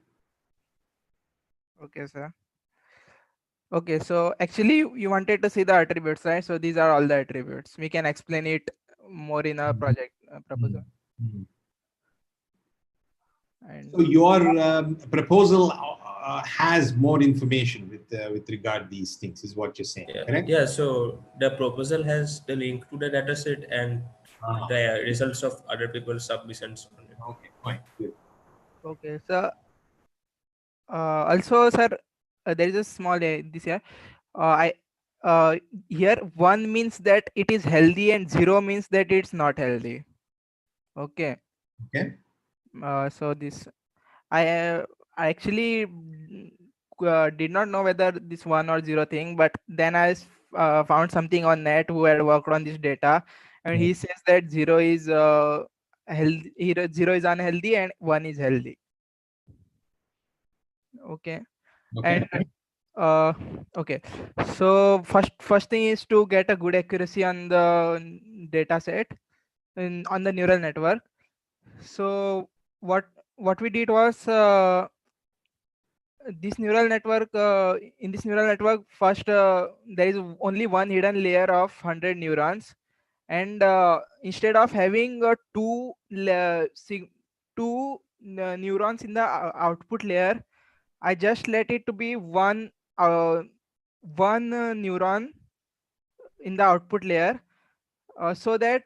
Okay, sir. Okay, so actually you wanted to see the attributes, right? So these are all the attributes. We can explain it more in a project proposal. Mhm. And So your proposal has more information with regard these things, is what you're saying, correct? Yeah. So the proposal has the link to the dataset and the results of other people's submissions on it. Okay, fine, good. okay, so also, sir, there is a small this here. I here 1 means that it is healthy and 0 means that it's not healthy. Okay. Okay. So this I actually did not know whether this 1 or 0 thing, but then I found something on net who had worked on this data, and he says that 0 is healthy, 0 is unhealthy and 1 is healthy. Okay. Okay. And okay, so first thing is to get a good accuracy on the data set on the neural network. So what we did was this neural network in this neural network, first there is only one hidden layer of 100 neurons, and instead of having two neurons in the output layer, I just let it to be one neuron in the output layer, so that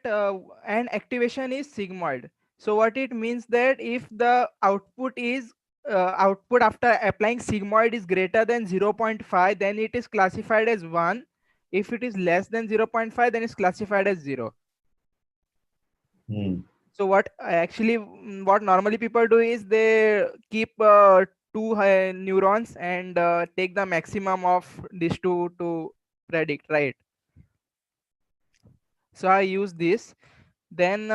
and activation is sigmoid. So what it means that if the output after applying sigmoid is greater than 0.5, then it is classified as 1. If it is less than 0.5, then it's classified as 0. So what normally people do is they keep two neurons and take the maximum of these two to predict, right? So I use this. Then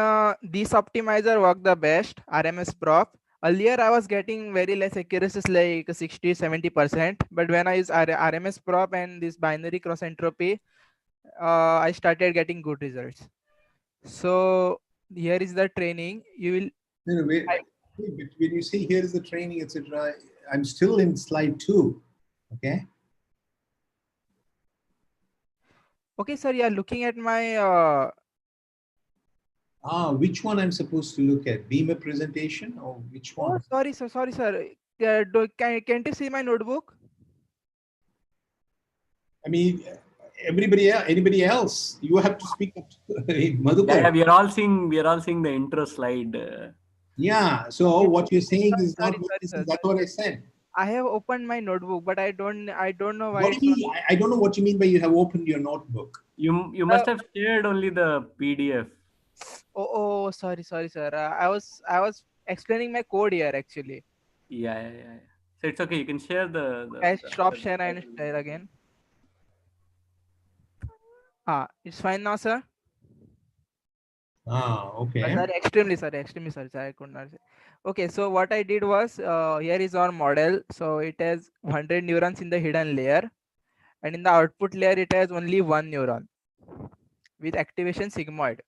this optimizer worked the best, RMS prop. Earlier I was getting very less accuracies, like 60-70%, but when I use RMS prop and this binary cross entropy, I started getting good results. So here is the training. You will No, wait, when you say here is the training, etc., I'm still in slide 2. Okay. Okay, sir, you are looking at my which one I'm supposed to look at? Beamer presentation or which one? oh, sorry, sir. Can't you see my notebook? I mean, anybody else? You have to speak up. Madhukar. Yeah, we are all seeing the intro slide. Yeah. So what you're saying is not what this Sorry, is. That's what I said. I have opened my notebook, but I don't know why What it's do you not. mean? I don't know what you mean by you have opened your notebook. You must have shared only the PDF. Oh, sorry, sir. I was explaining my code here actually. Yeah. So it's okay. You can share I stop share and share again. It's fine now, sir. Okay. Sorry, extremely sorry. I could not say. Okay, so what I did was here is our model. So it has 100 neurons in the hidden layer, and in the output layer it has only one neuron with activation sigmoid.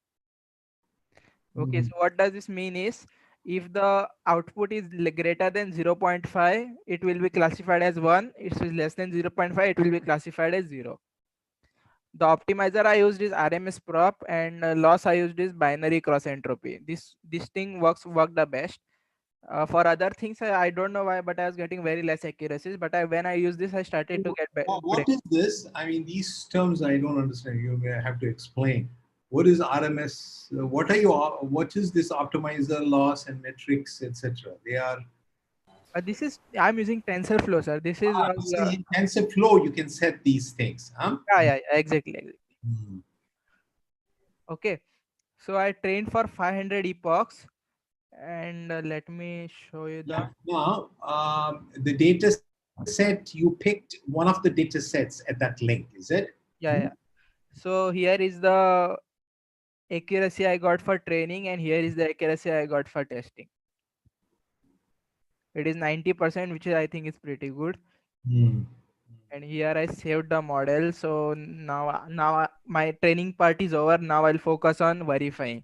Okay, so what does this mean is if the output is greater than 0.5, it will be classified as 1. If it is less than 0.5, it will be classified as 0. The optimizer I used is RMS prop, and loss I used is binary cross entropy. This thing worked the best. For other things, I don't know why, but I was getting very less accuracies. But when I use this, I started to get good. What is this? I mean, these terms I don't understand. You may have to explain. What is RMS? What are you? What is this optimizer, loss, and metrics, etc.? They are. This is I'm using TensorFlow, sir. This is all, So in TensorFlow, you can set these things, huh? yeah, exactly. Hmm. Okay, so I trained for 500 epochs, and let me show you the. Yeah. Now, the data set, you picked one of the data sets at that link, is it? Yeah. So here is the accuracy I got for training, and here is the accuracy I got for testing. It is 90%, which I think is pretty good. Hmm. And here I saved the model. So now my training part is over. Now I'll focus on verifying.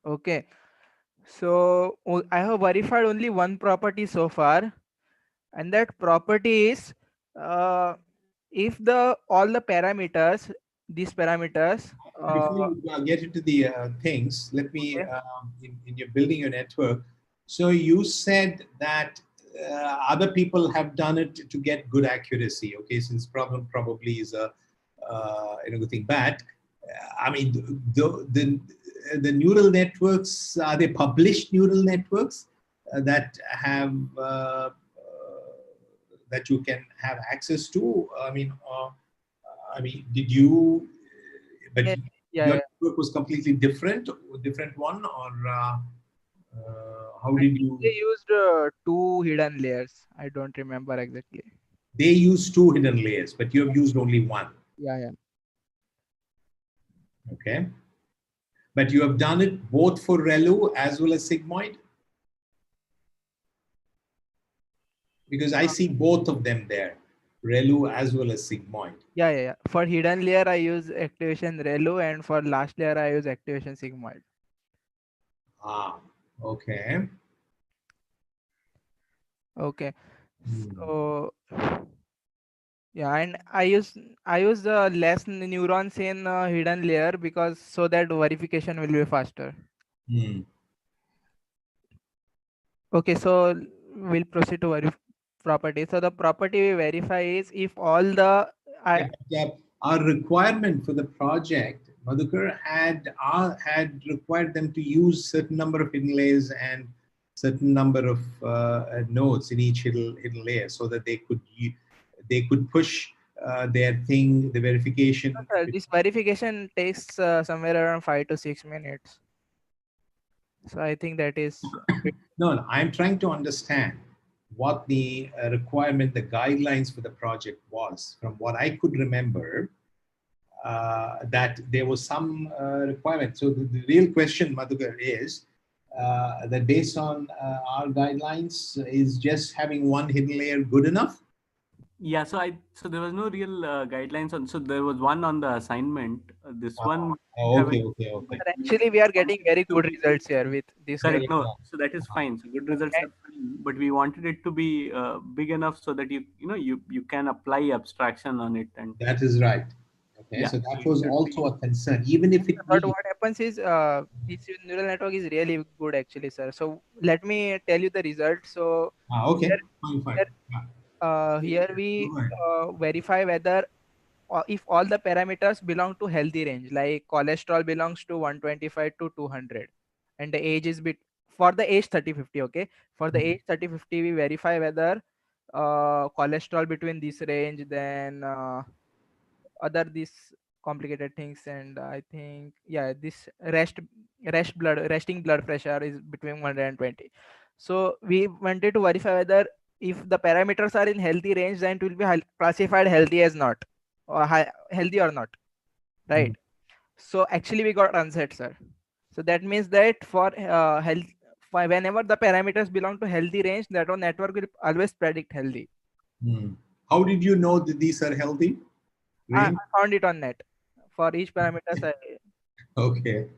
Okay. So I have verified only one property so far, and that property is uh, if all the parameters, these parameters, Before you get into the things, let me, okay. in your building your network, so you said that other people have done it to get good accuracy, okay, since problem probably is a good thing, but I mean, the neural networks, are they published neural networks that have, that you can have access to? I mean, did you, but Yeah, your yeah. network was completely different one, or how I did think you? they used two hidden layers. I don't remember exactly. They used two hidden layers, but you have used only one. Yeah. Okay. But you have done it both for ReLU as well as sigmoid? Because I see both of them there, ReLU as well as sigmoid. Yeah. For hidden layer, I use activation ReLU, and for last layer, I use activation sigmoid. Ah, okay. Okay. Hmm. So yeah, and I use the less neurons in hidden layer because so that verification will be faster. Hmm. Okay, so we'll proceed to property. So the property we verify is if all the Yeah, but, our requirement for the project, Madhukar, had required them to use certain number of hidden layers and certain number of nodes in each hidden layer, so that they could push their thing, the verification. this verification takes somewhere around 5 to 6 minutes. So I think that is No, I'm trying to understand what the requirement, the guidelines for the project was. From what I could remember, that there was some requirement. So the real question, Madhukar, is that based on our guidelines, is just having one hidden layer good enough? Yeah, so there was no real guidelines on. So there was one on the assignment. This one. Okay. but actually we are getting very good results here with this. Correct. No, so that is fine. So good results Okay. are fine, but we wanted it to be big enough so that you can apply abstraction on it, and That is right. Okay, yeah. so that was also a concern, even if it But needs. what happens is this neural network is really good actually, sir. So let me tell you the result. So Okay, here, fine. here, Yeah. here we Go ahead. verify whether if all the parameters belong to healthy range, like cholesterol belongs to 125 to 200, and the age is for the age 30-50. Okay, for the age 30-50, we verify whether cholesterol between this range, then other these complicated things, and I think this resting blood pressure is between 120. So we wanted to verify whether if the parameters are in healthy range, then it will be classified healthy as not, or healthy or not, right? So actually we got unset, sir. So that means that for health, whenever the parameters belong to healthy range, that our network will always predict healthy. How did you know that these are healthy? I found it on net for each parameters. Okay.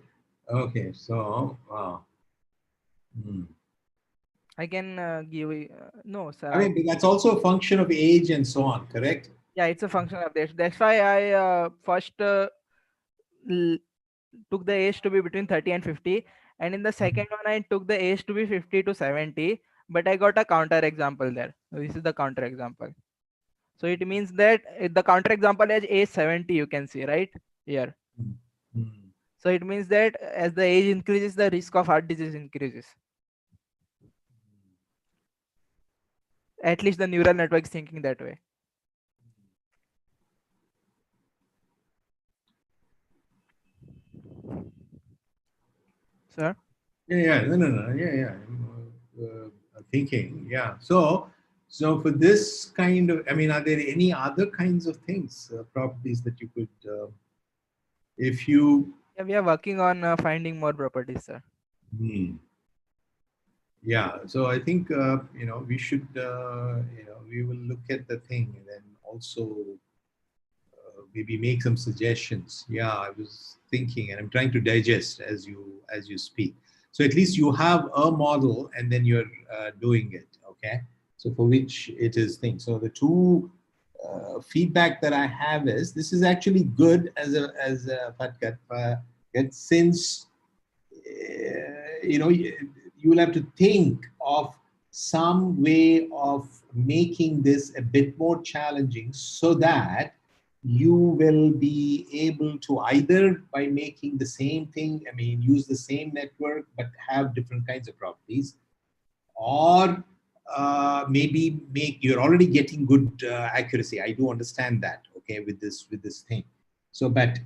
So, I can give no, sir. I mean, that's also a function of age and so on, correct? Yeah, it's a function of this. That's why I first l- took the age to be between 30 and 50, And in the second one, I took the age to be 50 to 70, but I got a counter example there. So this is the counter example. So it means that the counter example is age 70, you can see right here. Mm. So it means that as the age increases, the risk of heart disease increases. At least the neural network is thinking that way. Sir? Yeah, I'm thinking, yeah. So for this kind of, I mean, are there any other kinds of things, properties that you could, if you, Yeah, we are working on finding more properties, sir. Yeah, so I think we should we will look at the thing and then also maybe make some suggestions. Yeah, I was thinking, and I'm trying to digest as you speak. So at least you have a model, and then you're doing it. Okay, so for which it is things. So the two feedback that I have is this is actually good as a Patkat, since you will have to think of some way of making this a bit more challenging so that you will be able to either by making the same thing, I mean, use the same network but have different kinds of properties, or maybe you're already getting good accuracy. I do understand that, okay, with this thing. So, but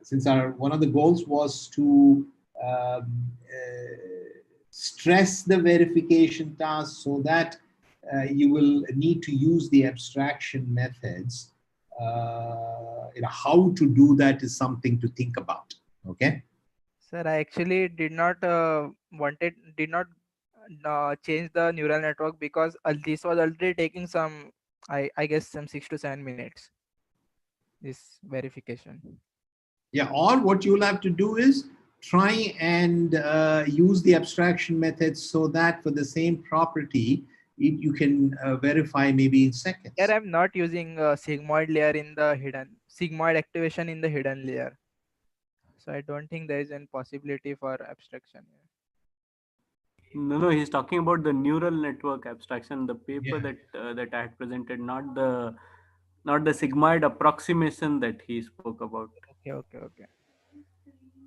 since one of the goals was to stress the verification task so that you will need to use the abstraction methods. How to do that is something to think about. Okay. Sir, I actually did not change the neural network because this was already taking some, I guess some 6 to 7 minutes. This verification. Yeah, or what you'll have to do is try and use the abstraction method so that for the same property, you can verify maybe in seconds. Here I'm not using sigmoid layer in the hidden, sigmoid activation in the hidden layer. So I don't think there is any possibility for abstraction here. No, he's talking about the neural network abstraction, the paper Yeah. that I had presented, not the sigmoid approximation that he spoke about. Okay.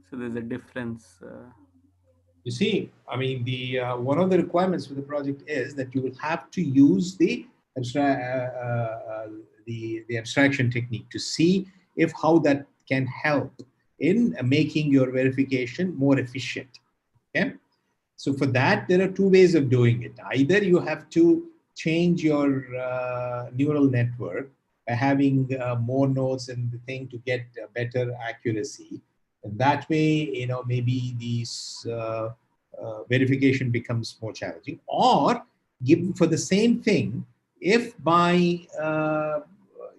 So there's a difference. You see, I mean, the one of the requirements for the project is that you will have to use the the abstraction technique to see if how that can help in making your verification more efficient. Okay. So for that, there are two ways of doing it. Either you have to change your neural network by having more nodes and the thing to get better accuracy. And that way, maybe these verification becomes more challenging. Or given for the same thing, if by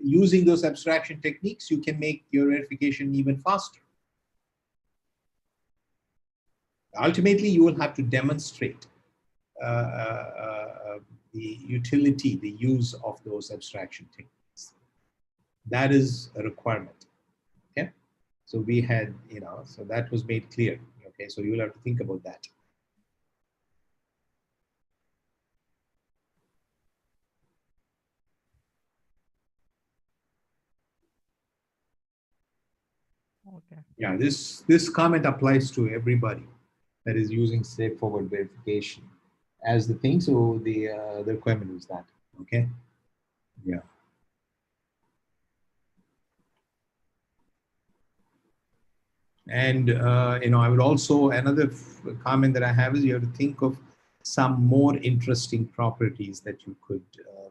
using those abstraction techniques, you can make your verification even faster. Ultimately, you will have to demonstrate the utility, the use of those abstraction techniques. That is a requirement. Okay, so we had, so that was made clear. Okay, so you will have to think about that. Okay. Yeah, this comment applies to everybody that is using straightforward verification as the thing. So the requirement is that. Okay. Yeah. And I would also, another comment that I have is you have to think of some more interesting properties that you could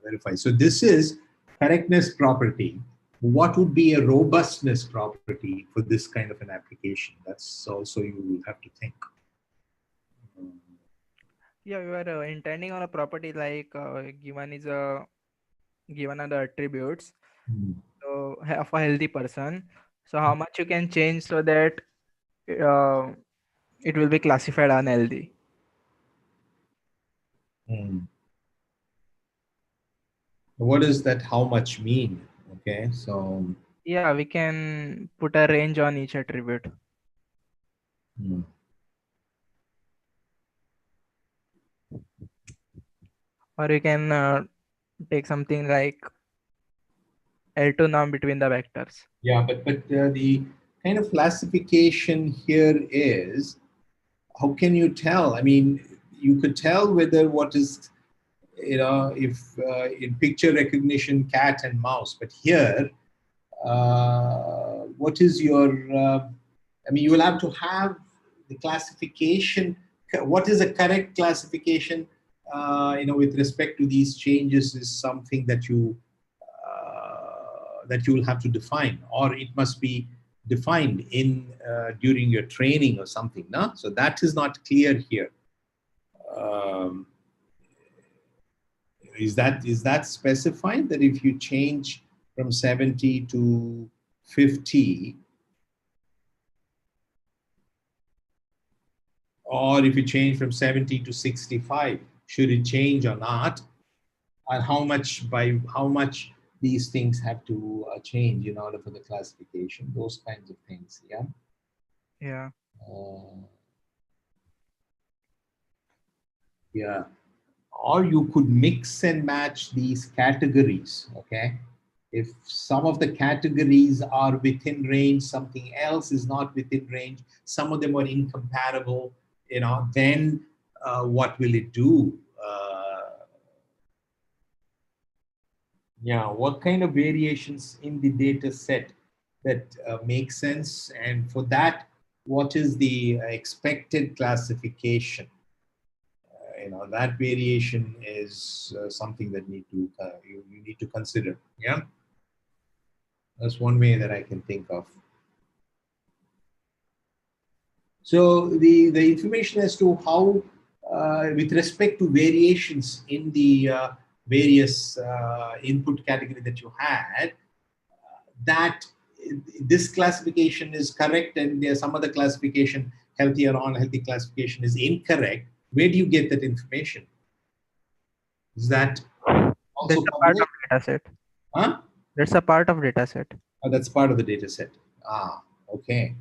verify. So this is correctness property. What would be a robustness property for this kind of an application? That's also you will have to think. Yeah, we were intending on a property like given are the attributes. So of a healthy person. So how much you can change so that it will be classified unhealthy. What does that how much mean? Okay, so Yeah, we can put a range on each attribute. Or you can take something like L2 norm between the vectors. Yeah, but the kind of classification here is, how can you tell? I mean, you could tell whether what is, if in picture recognition, cat and mouse, but here, what is your, I mean, you will have to have the classification. What is a correct classification, with respect to these changes is something that you will have to define, or it must be defined in during your training or something. No, so that is not clear here. Um, is that specified that if you change from 70 to 50, or if you change from 70 to 65, should it change or not? And how much these things have to change in order for the classification, those kinds of things. Yeah. Yeah. Yeah. Or you could mix and match these categories. Okay. If some of the categories are within range, something else is not within range, some of them are incompatible, then what will it do? Yeah, what kind of variations in the data set that make sense? And for that, what is the expected classification? That variation is something that you need to consider. Yeah, that's one way that I can think of. So the information as to how, with respect to variations in the various input category that you had, that this classification is correct and there's some other classification, healthy or unhealthy classification, is incorrect. Where do you get that information? Is that also That's a part of public? data set. Huh? That's a part of data set. Oh, that's part of the data set. Okay.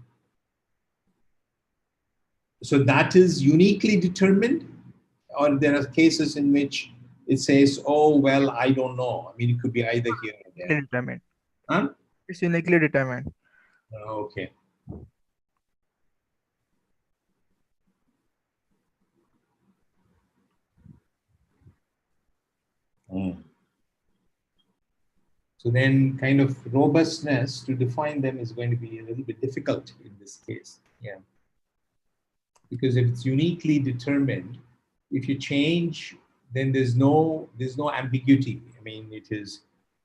So that is uniquely determined, or there are cases in which it says, oh, well, I don't know. I mean, it could be either here or there. Determined. Huh? It's uniquely determined. Okay. So then kind of robustness to define them is going to be a little bit difficult in this case. Yeah. Because if it's uniquely determined, if you change, then there's no ambiguity. I mean, it is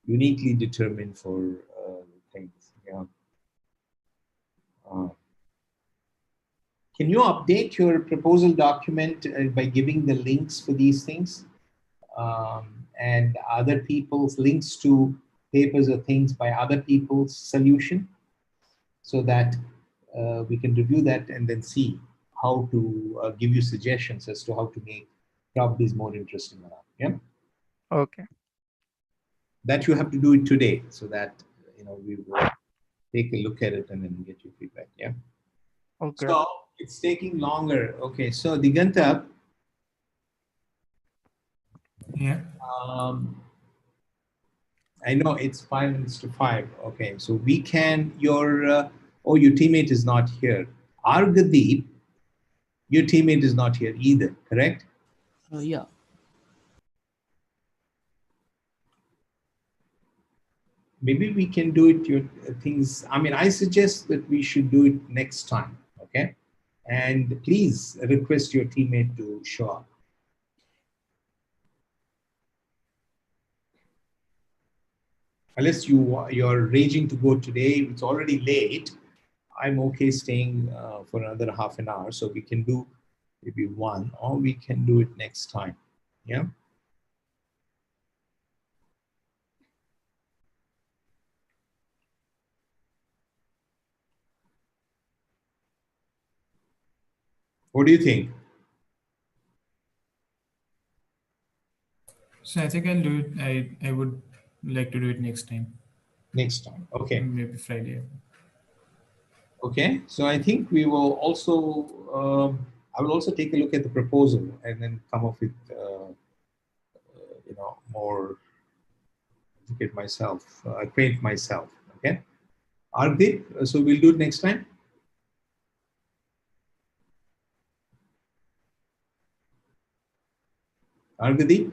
uniquely determined for things. Yeah. Can you update your proposal document by giving the links for these things, and other people's links to papers or things by other people's solution, so that we can review that and then see how to give you suggestions as to how to make properties more interesting around. Yeah. Okay. That you have to do it today, so that we will take a look at it and then get your feedback. Yeah. Okay. So it's taking longer. Okay. So Diganta. Yeah. I know it's 5 minutes to 5. Okay. So we can. Your teammate is not here. Argadeep, your teammate is not here either. Correct? Yeah. Maybe we can do it. Your things. I mean, I suggest that we should do it next time. Okay. And please request your teammate to show up. Unless you're raging to go today, it's already late. I'm okay staying for another half an hour, so we can do maybe one, or we can do it next time. Yeah. What do you think? So I think I'll do it. I would like to do it next time. Next time. Okay. Maybe Friday. Okay. So I think we will also. I will also take a look at the proposal and then come up with more educate myself, acquaint myself. Okay, Ardeep, so we'll do it next time. Ardeep, is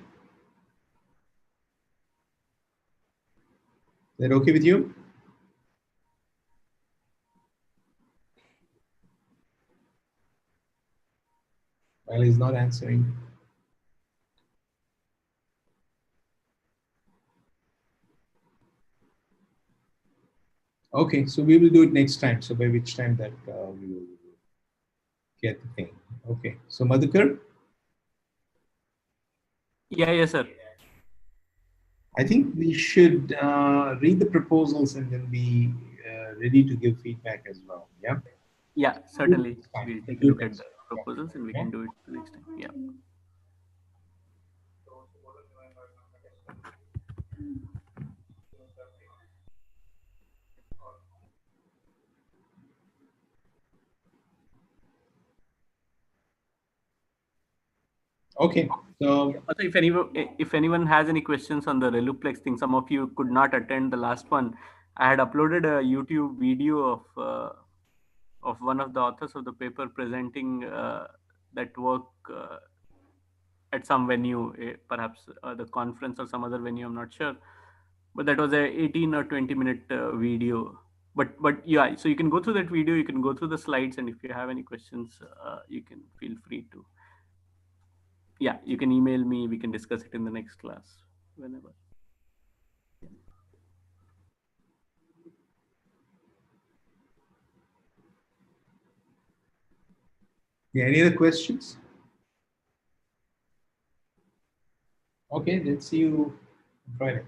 that okay with you? Well, he's not answering. Okay, so we will do it next time. So by which time that we will get the thing. Okay, so Madhukar, Yeah, yes, sir. I think we should read the proposals and then be ready to give feedback as well. Yeah. Yeah, certainly. Fine. We'll take a Do it look at next the time. proposals and we Yeah. can do it next time. Yeah. Okay. So Also, if anyone has any questions on the Reluplex thing, some of you could not attend the last one. I had uploaded a YouTube video of one of the authors of the paper presenting that work at some venue, perhaps the conference or some other venue. I'm not sure, but that was a 18 or 20-minute video. But yeah, so you can go through that video, you can go through the slides, and if you have any questions, you can feel free to. Yeah, you can email me. We can discuss it in the next class whenever. yeah, any other questions? Okay, let's see you Friday.